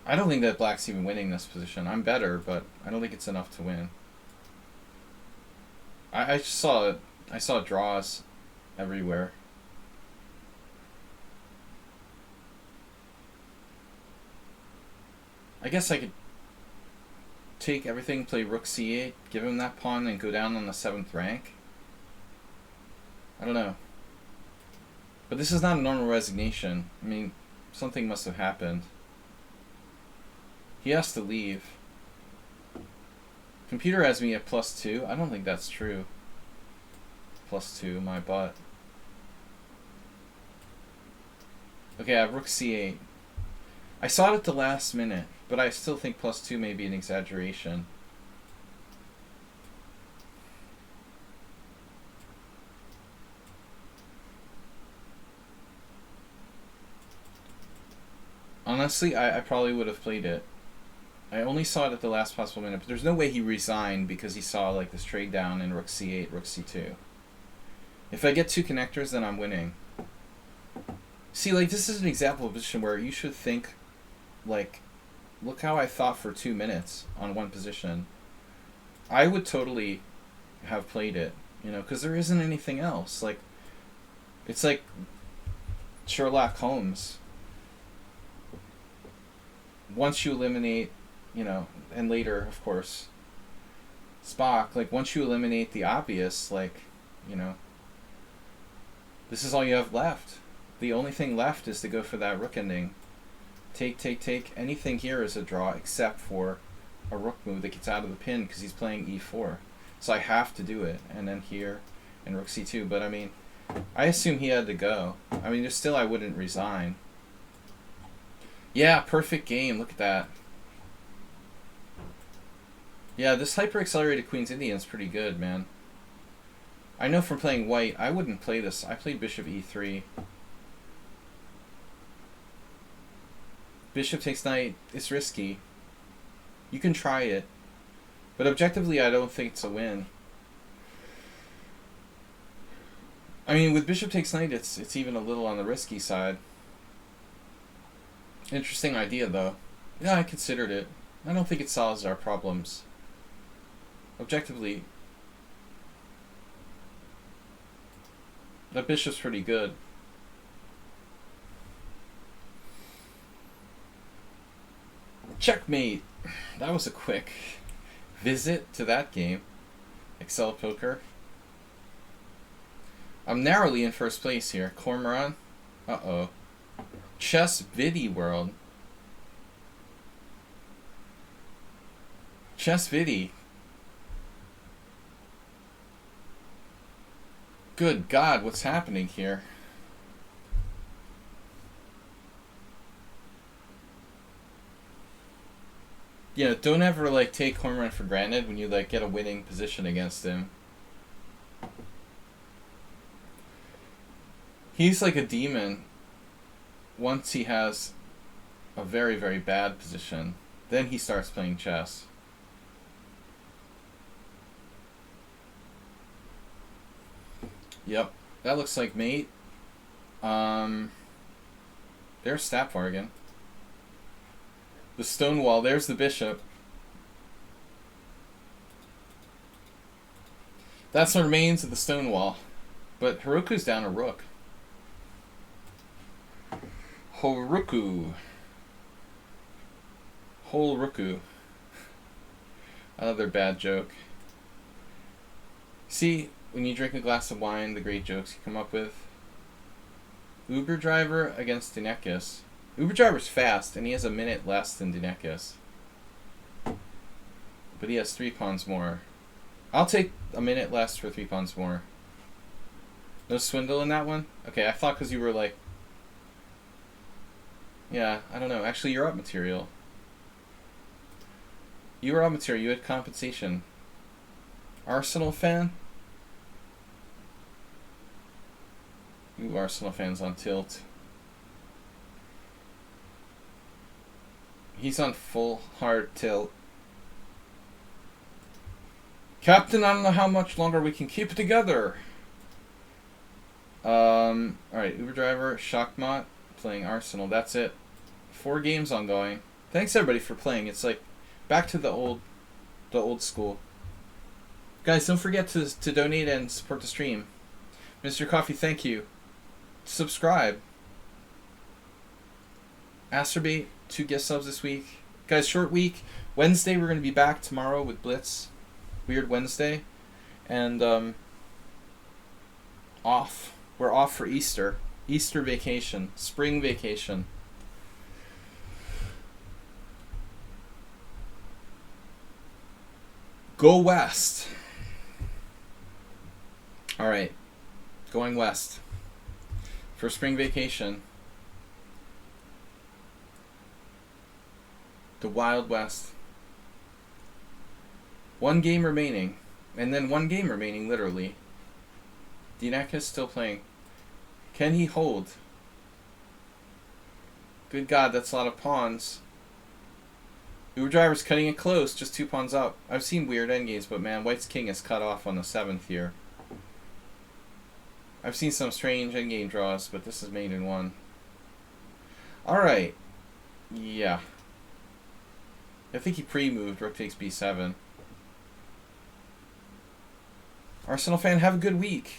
I don't think that black's even winning this position. I'm better, but I don't think it's enough to win. I saw draws everywhere. I guess I could take everything, play rook c8, give him that pawn, and go down on the 7th rank. I don't know. But this is not a normal resignation. I mean, something must have happened. He has to leave. Computer has me at +2. I don't think that's true. +2, my butt. Okay, I have rook c8. I saw it at the last minute, but I still think +2 may be an exaggeration. Honestly, I probably would have played it. I only saw it at the last possible minute, but there's no way he resigned because he saw like this trade down in rook c8, rook c2. If I get 2 connectors, then I'm winning. See, like, this is an example of a position where you should think, like, look how I thought for 2 minutes on one position. I would totally have played it, you know, because there isn't anything else. Like, it's like Sherlock Holmes. Once you eliminate, you know, and later, of course, Spock, like, once you eliminate the obvious, like, you know, this is all you have left. The only thing left is to go for that rook ending. Take, take, take. Anything here is a draw except for a rook move that gets out of the pin because he's playing e4. So I have to do it. And then here, and rook c2. But I mean, I assume he had to go. I mean, just still I wouldn't resign. Yeah, perfect game. Look at that. Yeah, this hyper-accelerated Queen's Indian is pretty good, man. I know from playing white, I wouldn't play this. I played bishop e3. Bishop takes knight. It's risky. You can try it. But objectively, I don't think it's a win. I mean, with bishop takes knight, it's even a little on the risky side. Interesting idea, though. Yeah, I considered it. I don't think it solves our problems. Objectively, that bishop's pretty good. Checkmate! That was a quick visit to that game. Excel Poker. I'm narrowly in first place here. Cormoran. Uh-oh. Chess Vidi World. Chess Vidi. Good God, what's happening here? Yeah, don't ever like take Cormoran for granted when you like get a winning position against him. He's like a demon once he has a very, very bad position. Then he starts playing chess. Yep, that looks like mate. There's Stapvargan. The stone wall, there's the bishop. That's the remains of the stone wall. But Haruku's down a rook. Horuku. Holruku. Another bad joke. See, when you drink a glass of wine, the great jokes you come up with. Uber driver against Dinekis. Uber driver's fast, and he has a minute less than Dinekis. But he has 3 pawns more. I'll take a minute less for 3 pawns more. No swindle in that one? Okay, I thought because you were like... Yeah, I don't know. Actually, you're up material. You were up material. You had compensation. Arsenal fan? Ooh, Arsenal fans on tilt. He's on full hard tilt. Captain, I don't know how much longer we can keep it together. Alright, Uber driver, Shakmat, playing Arsenal. That's it. 4 games ongoing. Thanks everybody for playing. It's like back to the old school. Guys, don't forget to donate and support the stream. Mr. Coffee, thank you. Subscribe. Asterbate, 2 guest subs this week. Guys, short week. Wednesday we're going to be back tomorrow with Blitz. Weird Wednesday. And off. We're off for Easter. Easter vacation. Spring vacation. Go west. Alright. Going west. For spring vacation. The Wild West. 1 game remaining. And then 1 game remaining, literally. Dinekis still playing. Can he hold? Good God, that's a lot of pawns. Uber driver's cutting it close, just 2 pawns up. I've seen weird endgames, but man, White's king is cut off on the 7th here. I've seen some strange endgame draws, but this is made in 1. Alright. Yeah. I think he pre-moved. Rook takes b7. Arsenal fan, have a good week.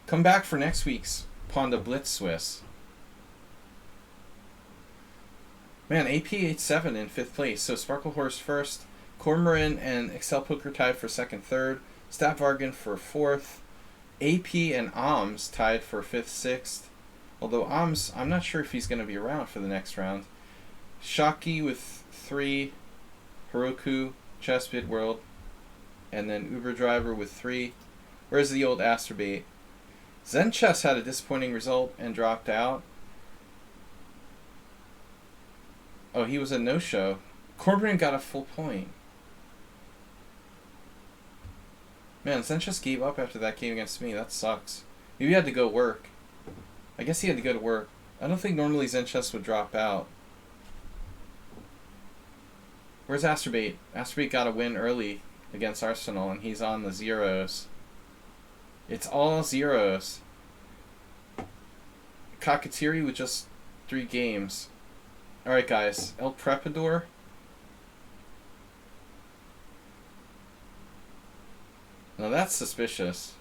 Come back for next week's Pawnda Blitz Swiss. Man, AP87 in 5th place. So Sparkle Horse first. Cormoran and Excel Poker tied for 2nd, 3rd. Stapvargan for 4th. AP and Oms tied for 5th, 6th. Although Oms, I'm not sure if he's going to be around for the next round. Shockey with 3. Heroku, Chessbit World. And then Uber Driver with 3. Where's the old Asterbait? Zen Chess had a disappointing result and dropped out. Oh, he was a no-show. Corbin got a full point. Man, Zen Chess gave up after that game against me. That sucks. Maybe he had to go work. I guess he had to go to work. I don't think normally Zen Chess would drop out. Where's Asterbait? Asterbait got a win early against Arsenal, and he's on the zeros. It's all zeros. Kakatiri with just 3 games. Alright, guys. El Prepador. Now that's suspicious.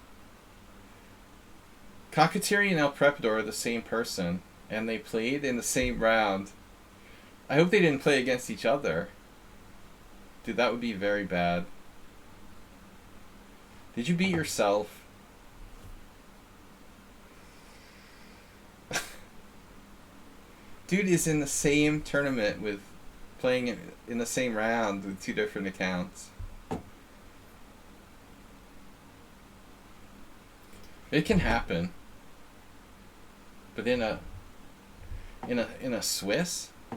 Kakatiri and El Prepador are the same person, and they played in the same round. I hope they didn't play against each other. Dude, that would be very bad. Did you beat yourself? Dude is in the same tournament with playing in the same round with 2 different accounts. It can happen. But in a Swiss? I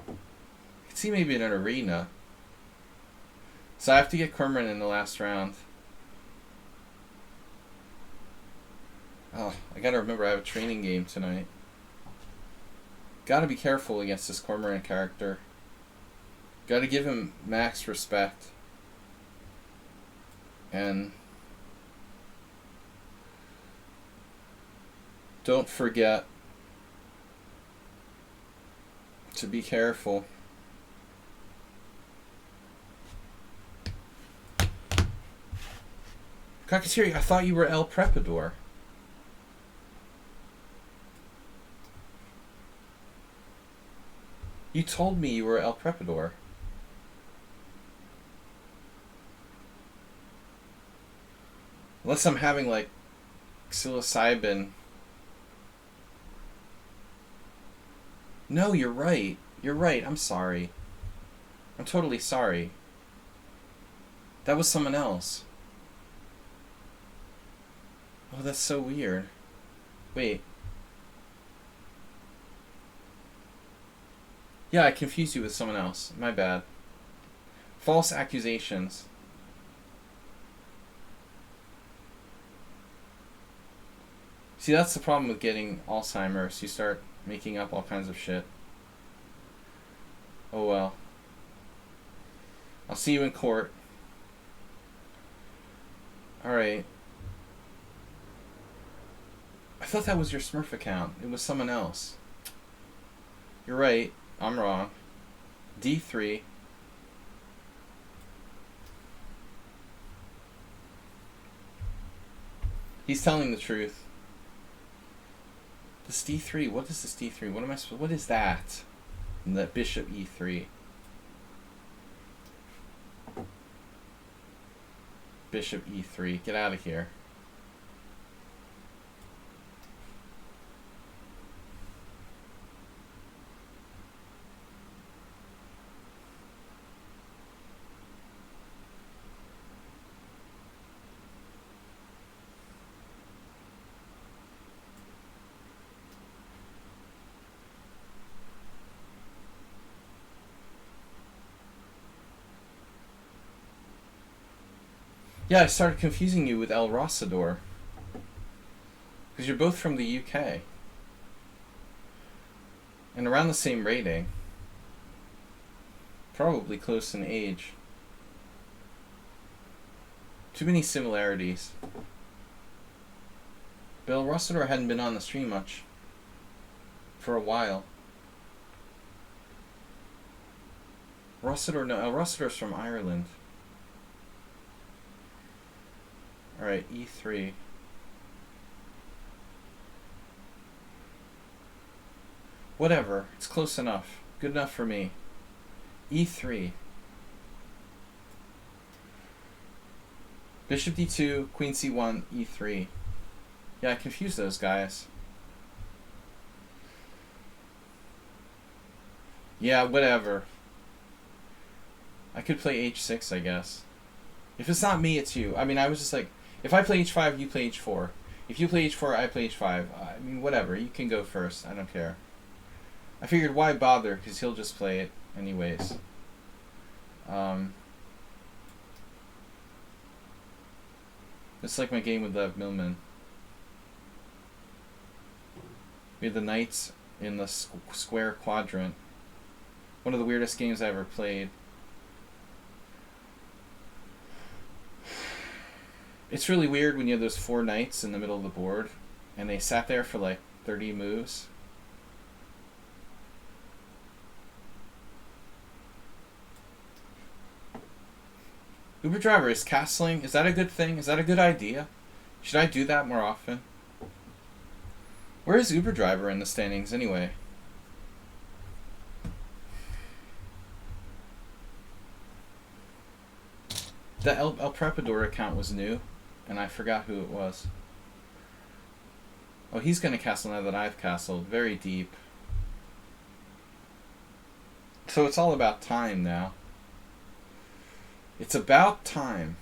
could see maybe in an arena. So I have to get Cormoran in the last round. Oh, I gotta remember I have a training game tonight. Gotta be careful against this Cormoran character. Gotta give him max respect. And don't forget to be careful. Kakatiri, I thought you were El Prepador. You told me you were El Prepador. Unless I'm having like psilocybin. No, you're right. You're right. I'm sorry. I'm totally sorry. That was someone else. Oh, that's so weird. Wait. Yeah, I confused you with someone else. My bad. False accusations. See, that's the problem with getting Alzheimer's. You start making up all kinds of shit. Oh well. I'll see you in court. Alright. I thought that was your Smurf account. It was someone else. You're right. I'm wrong. D3. He's telling the truth. This D3. What is this D3? What am I supposed? What is that? And that Bishop E3. Bishop E3. Get out of here. Yeah, I started confusing you with El Rosador. Because you're both from the UK. And around the same rating. Probably close in age. Too many similarities. But El Rosador hadn't been on the stream much. For a while. Rosador, no, El Rosador's from Ireland. Alright, E3. Whatever, it's close enough. Good enough for me. E3. Bishop D2, Queen C1, E3. Yeah, I confused those guys. Yeah, whatever. I could play h6, I guess. If it's not me, it's you. I mean, I was just like, if I play h5, you play h4. If you play h4, I play h5. I mean, whatever. You can go first. I don't care. I figured, why bother? Because he'll just play it anyways. It's like my game with Lev Millman. We had the knights in the square quadrant. One of the weirdest games I ever played. It's really weird when you have those 4 knights in the middle of the board, and they sat there for like 30 moves. Uber driver, is castling, is that a good thing? Is that a good idea? Should I do that more often? Where is Uber driver in the standings anyway? The El Prepador account was new, and I forgot who it was. Oh, he's going to castle now that I've castled. Very deep. So it's all about time now. It's about time.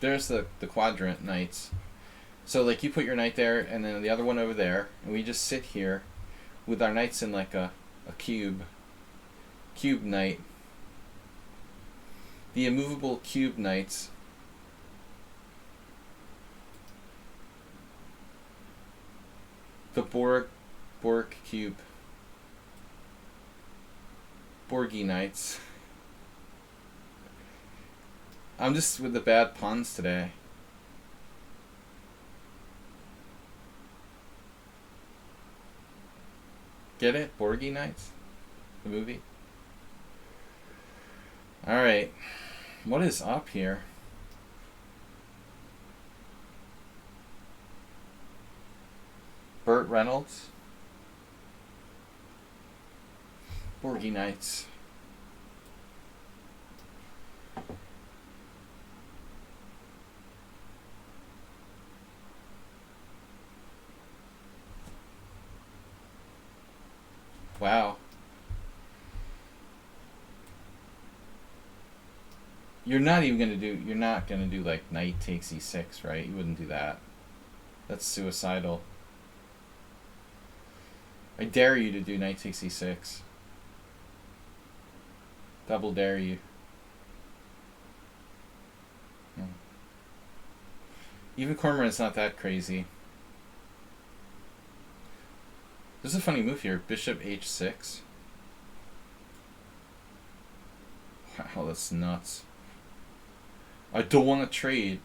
There's the quadrant knights. So like you put your knight there and then the other one over there, and we just sit here with our knights in like a cube knight. The immovable cube knights. The Borg cube. Borgy knights. I'm just with the bad puns today. Get it? Borgy Knights? The movie? Alright. What is up here? Burt Reynolds? Borgy Knights. Wow. You're not gonna do like knight takes e6, right? You wouldn't do that. That's suicidal. I dare you to do knight takes e6. Double dare you. Yeah. Even Cormoran's not that crazy. There's a funny move here. Bishop h6. Wow, that's nuts. I don't want to trade.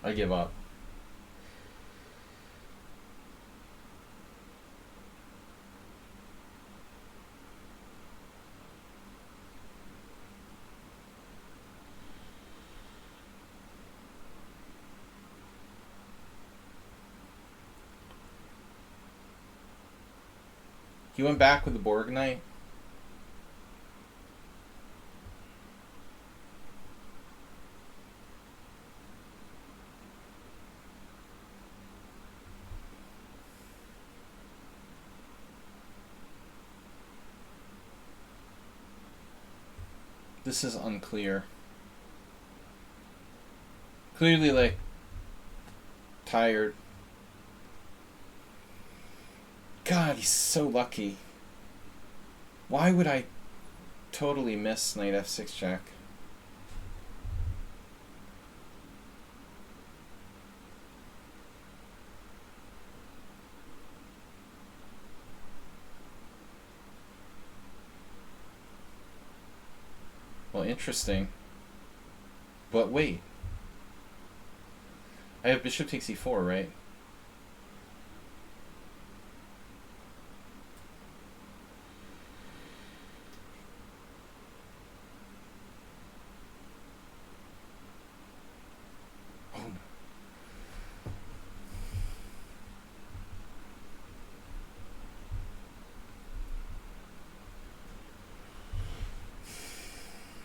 I give up. He went back with the Borg Knight. This is unclear. Clearly, like, tired. God, he's so lucky. Why would I totally miss knight f6 check? Well, interesting. But wait. I have bishop takes e4, right?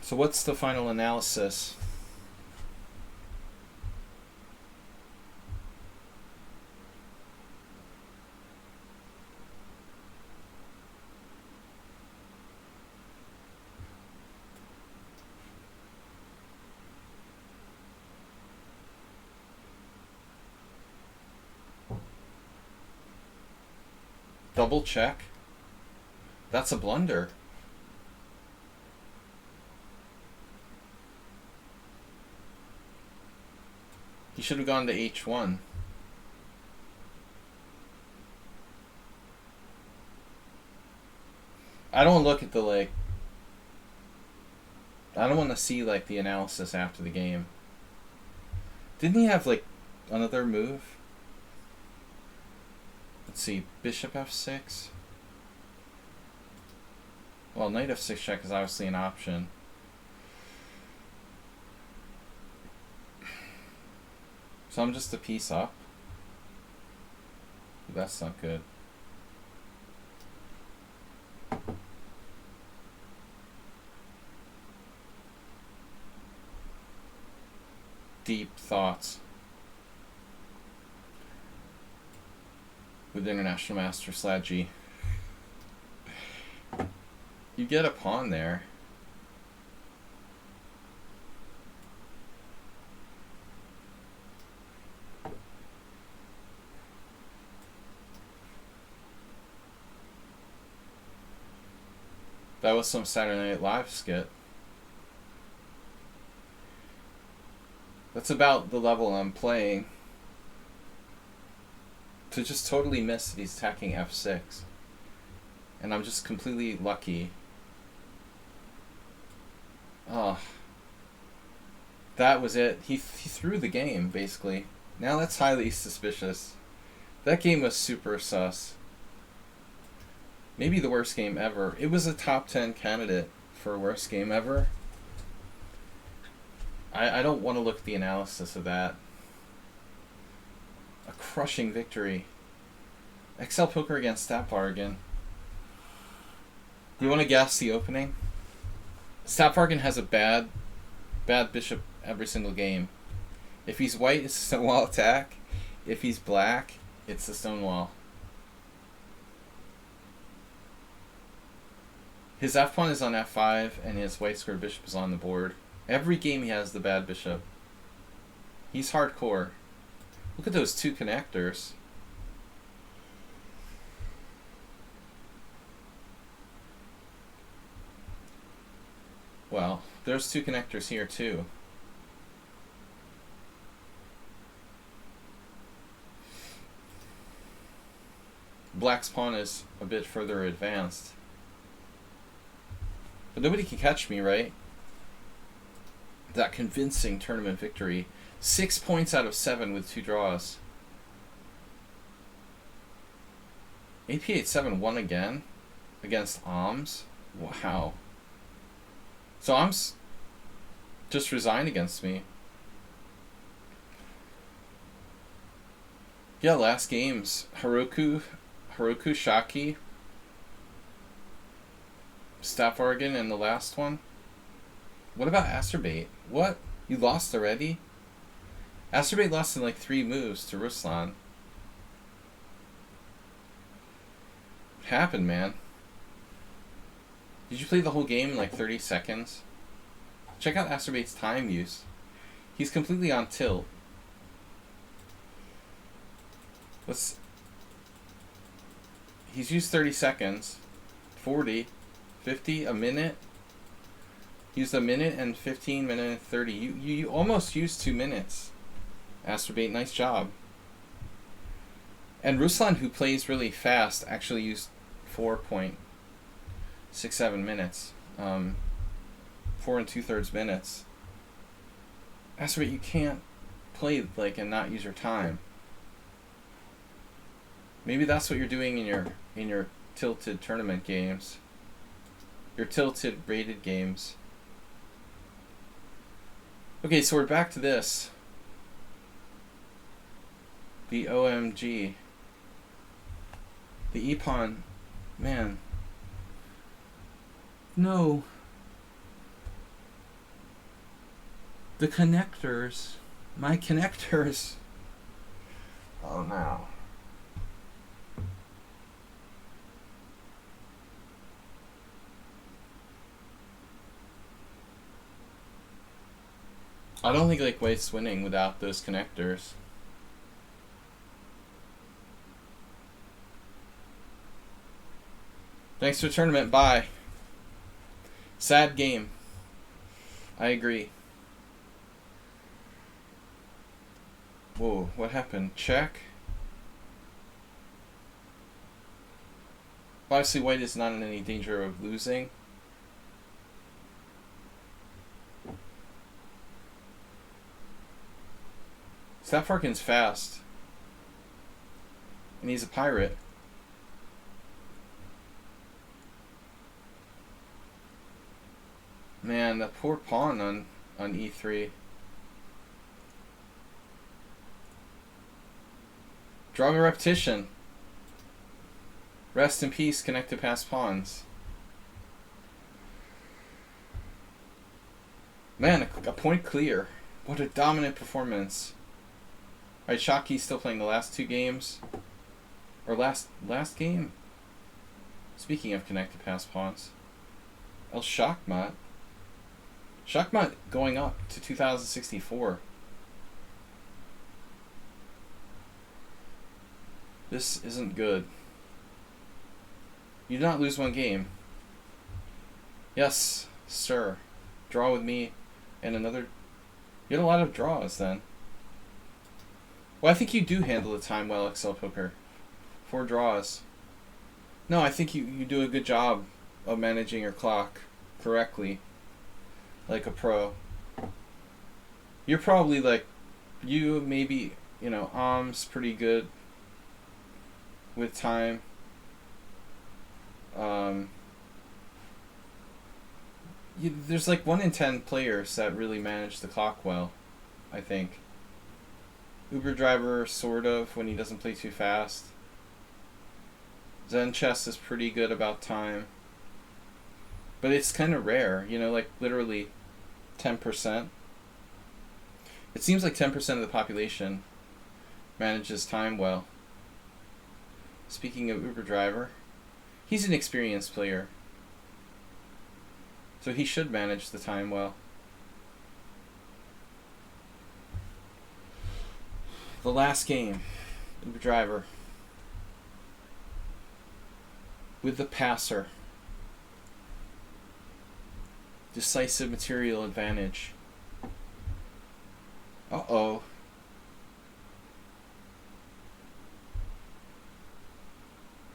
So what's the final analysis? Double check. That's a blunder. He should have gone to h1. I don't look at the, like... I don't want to see, like, the analysis after the game. Didn't he have, like, another move? Let's see, bishop f6. Well, knight f6 check is obviously an option. So I'm just a piece up. That's not good. Deep thoughts with International Master Sladgie. You get a pawn there. That was some Saturday Night Live skit. That's about the level I'm playing. To just totally miss that he's attacking f6. And I'm just completely lucky. Oh. That was it. He threw the game, basically. Now that's highly suspicious. That game was super sus. Maybe the worst game ever. It was a top 10 candidate for worst game ever. I don't want to look at the analysis of that. A crushing victory. XL Poker against Stat Bargain. Do you want to guess the opening? Stat Bargain has a bad bishop every single game. If he's white, it's a stonewall attack. If he's black, it's a stonewall. His f-pawn is on f5, and his white square bishop is on the board. Every game he has the bad bishop. He's hardcore. Look at those two connectors. Well, there's two connectors here too. Black's pawn is a bit further advanced. But nobody can catch me, right? That convincing tournament victory. 6 points out of 7 with 2 draws. AP87 won again against Alms. Wow. So Alms just resigned against me. Yeah, last games. Haruku Shaki, Staff Oregon in the last one. What about Asterbait? What? You lost already? Asterbait lost in like 3 moves to Ruslan. What happened, man? Did you play the whole game in like 30 seconds? Check out Asterbait's time use. He's completely on tilt. He's used 30 seconds. 40. 50. A minute. Used a minute and 15, minute and 30. You almost used 2 minutes. Asterbait, nice job. And Ruslan, who plays really fast, actually used 4.67 minutes. 4 2/3 minutes. Asterbait, you can't play like and not use your time. Maybe that's what you're doing in your tilted tournament games. Your tilted rated games. Okay, so we're back to this. The OMG. The E-pawn. Man. No. The connectors. My connectors. Oh no. I don't think like White's winning without those connectors. Thanks for the tournament. Bye. Sad game. I agree. Whoa, what happened? Check. Obviously, White is not in any danger of losing. Staffharkin's fast. And he's a pirate. Man, that poor pawn on e3. Draw a repetition. Rest in peace, connected past pawns. Man, a point clear. What a dominant performance. Alright, Shockey's still playing the last two games. Or last game? Speaking of connected past pawns. El Shachmat. Shachmat going up to 2064. This isn't good. You did not lose one game. Yes, sir. Draw with me and another. You had a lot of draws then. Well, I think you do handle the time well, Excel Poker. 4 draws. No, I think you do a good job of managing your clock correctly. Like a pro. You're probably like, you maybe, Om's pretty good with time. There's like 1 in 10 players that really manage the clock well, I think. Uber driver, sort of, when he doesn't play too fast. Zen chess is pretty good about time. But it's kind of rare, like literally 10%. It seems like 10% of the population manages time well. Speaking of Uber driver, he's an experienced player. So he should manage the time well. The last game, Uber driver. With the passer. Decisive material advantage. Uh-oh.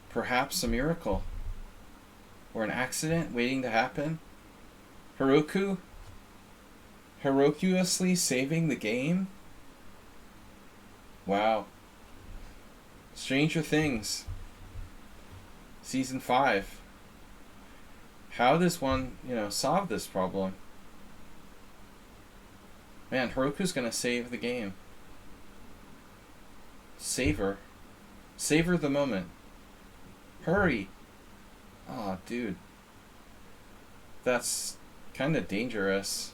Perhaps a miracle. Or an accident waiting to happen. Heroku? Herocuously saving the game? Wow. Stranger Things. Season 5. How does one, solve this problem? Man, Heroku's gonna save the game. Savor. Savor the moment. Hurry! Aw, dude. That's kind of dangerous.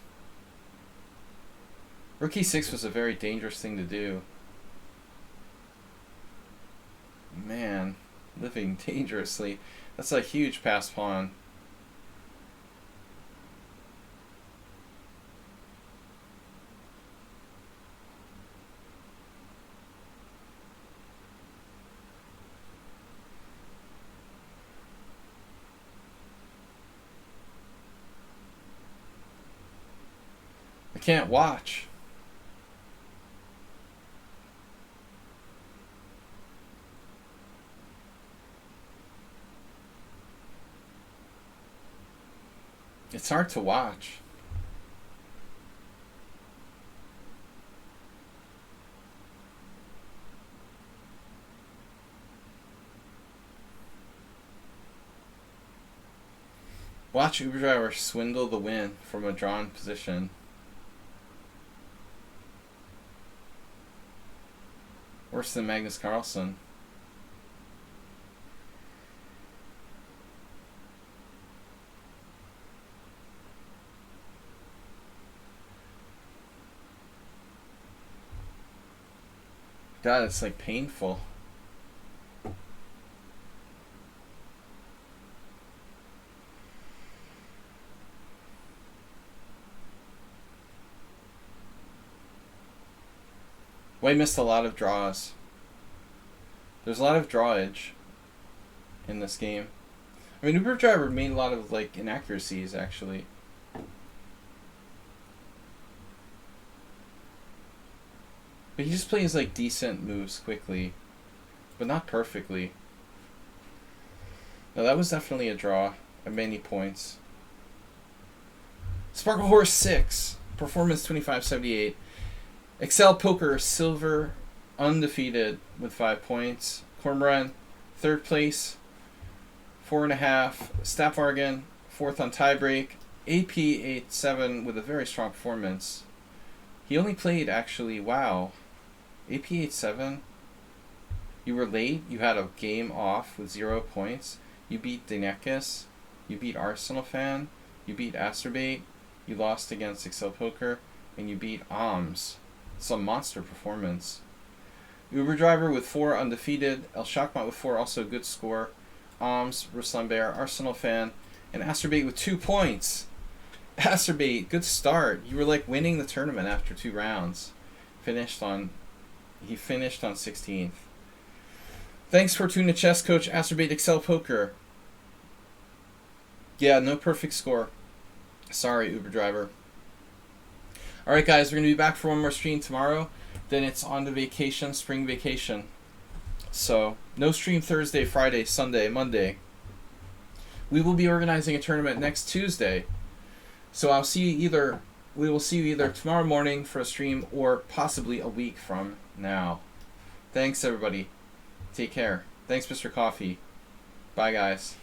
Rook e6 was a very dangerous thing to do. Man, living dangerously. That's a huge pass pawn. I can't watch. It's hard to watch. Watch Uber driver swindle the win from a drawn position. Worse than Magnus Carlsen. God, it's like painful. White missed a lot of draws. There's a lot of drawage in this game. I mean, Uber Driver made a lot of like inaccuracies actually. But he just plays like decent moves quickly, but not perfectly. No, that was definitely a draw at many points. Sparkle Horse 6, performance 2578. Excel Poker silver, undefeated with 5 points. Cormorant, 3rd place, 4.5. Stat Bargain, 4th on tiebreak. AP 8-7 with a very strong performance. He only played actually, wow. AP 8-7. You were late. You had a game off with 0 points. You beat Dinekis. You beat Arsenal Fan. You beat Asterbait. You lost against Excel Poker. And you beat Oms. Some monster performance. Uber Driver with 4 undefeated. El Shakmat with 4, also a good score. Oms, Ruslan Bear, Arsenal Fan, and Asterbait with 2 points. Asterbait, good start. You were like winning the tournament after 2 rounds. He finished on 16th. Thanks, Fortuna Chess Coach, Asterbait Excel Poker. Yeah, no perfect score. Sorry, Uber Driver. Alright guys, we're going to be back for one more stream tomorrow. Then it's on to vacation, spring vacation. So, no stream Thursday, Friday, Sunday, Monday. We will be organizing a tournament next Tuesday. So we will see you either tomorrow morning for a stream or possibly a week from now. Thanks everybody. Take care. Thanks Mr. Coffee. Bye guys.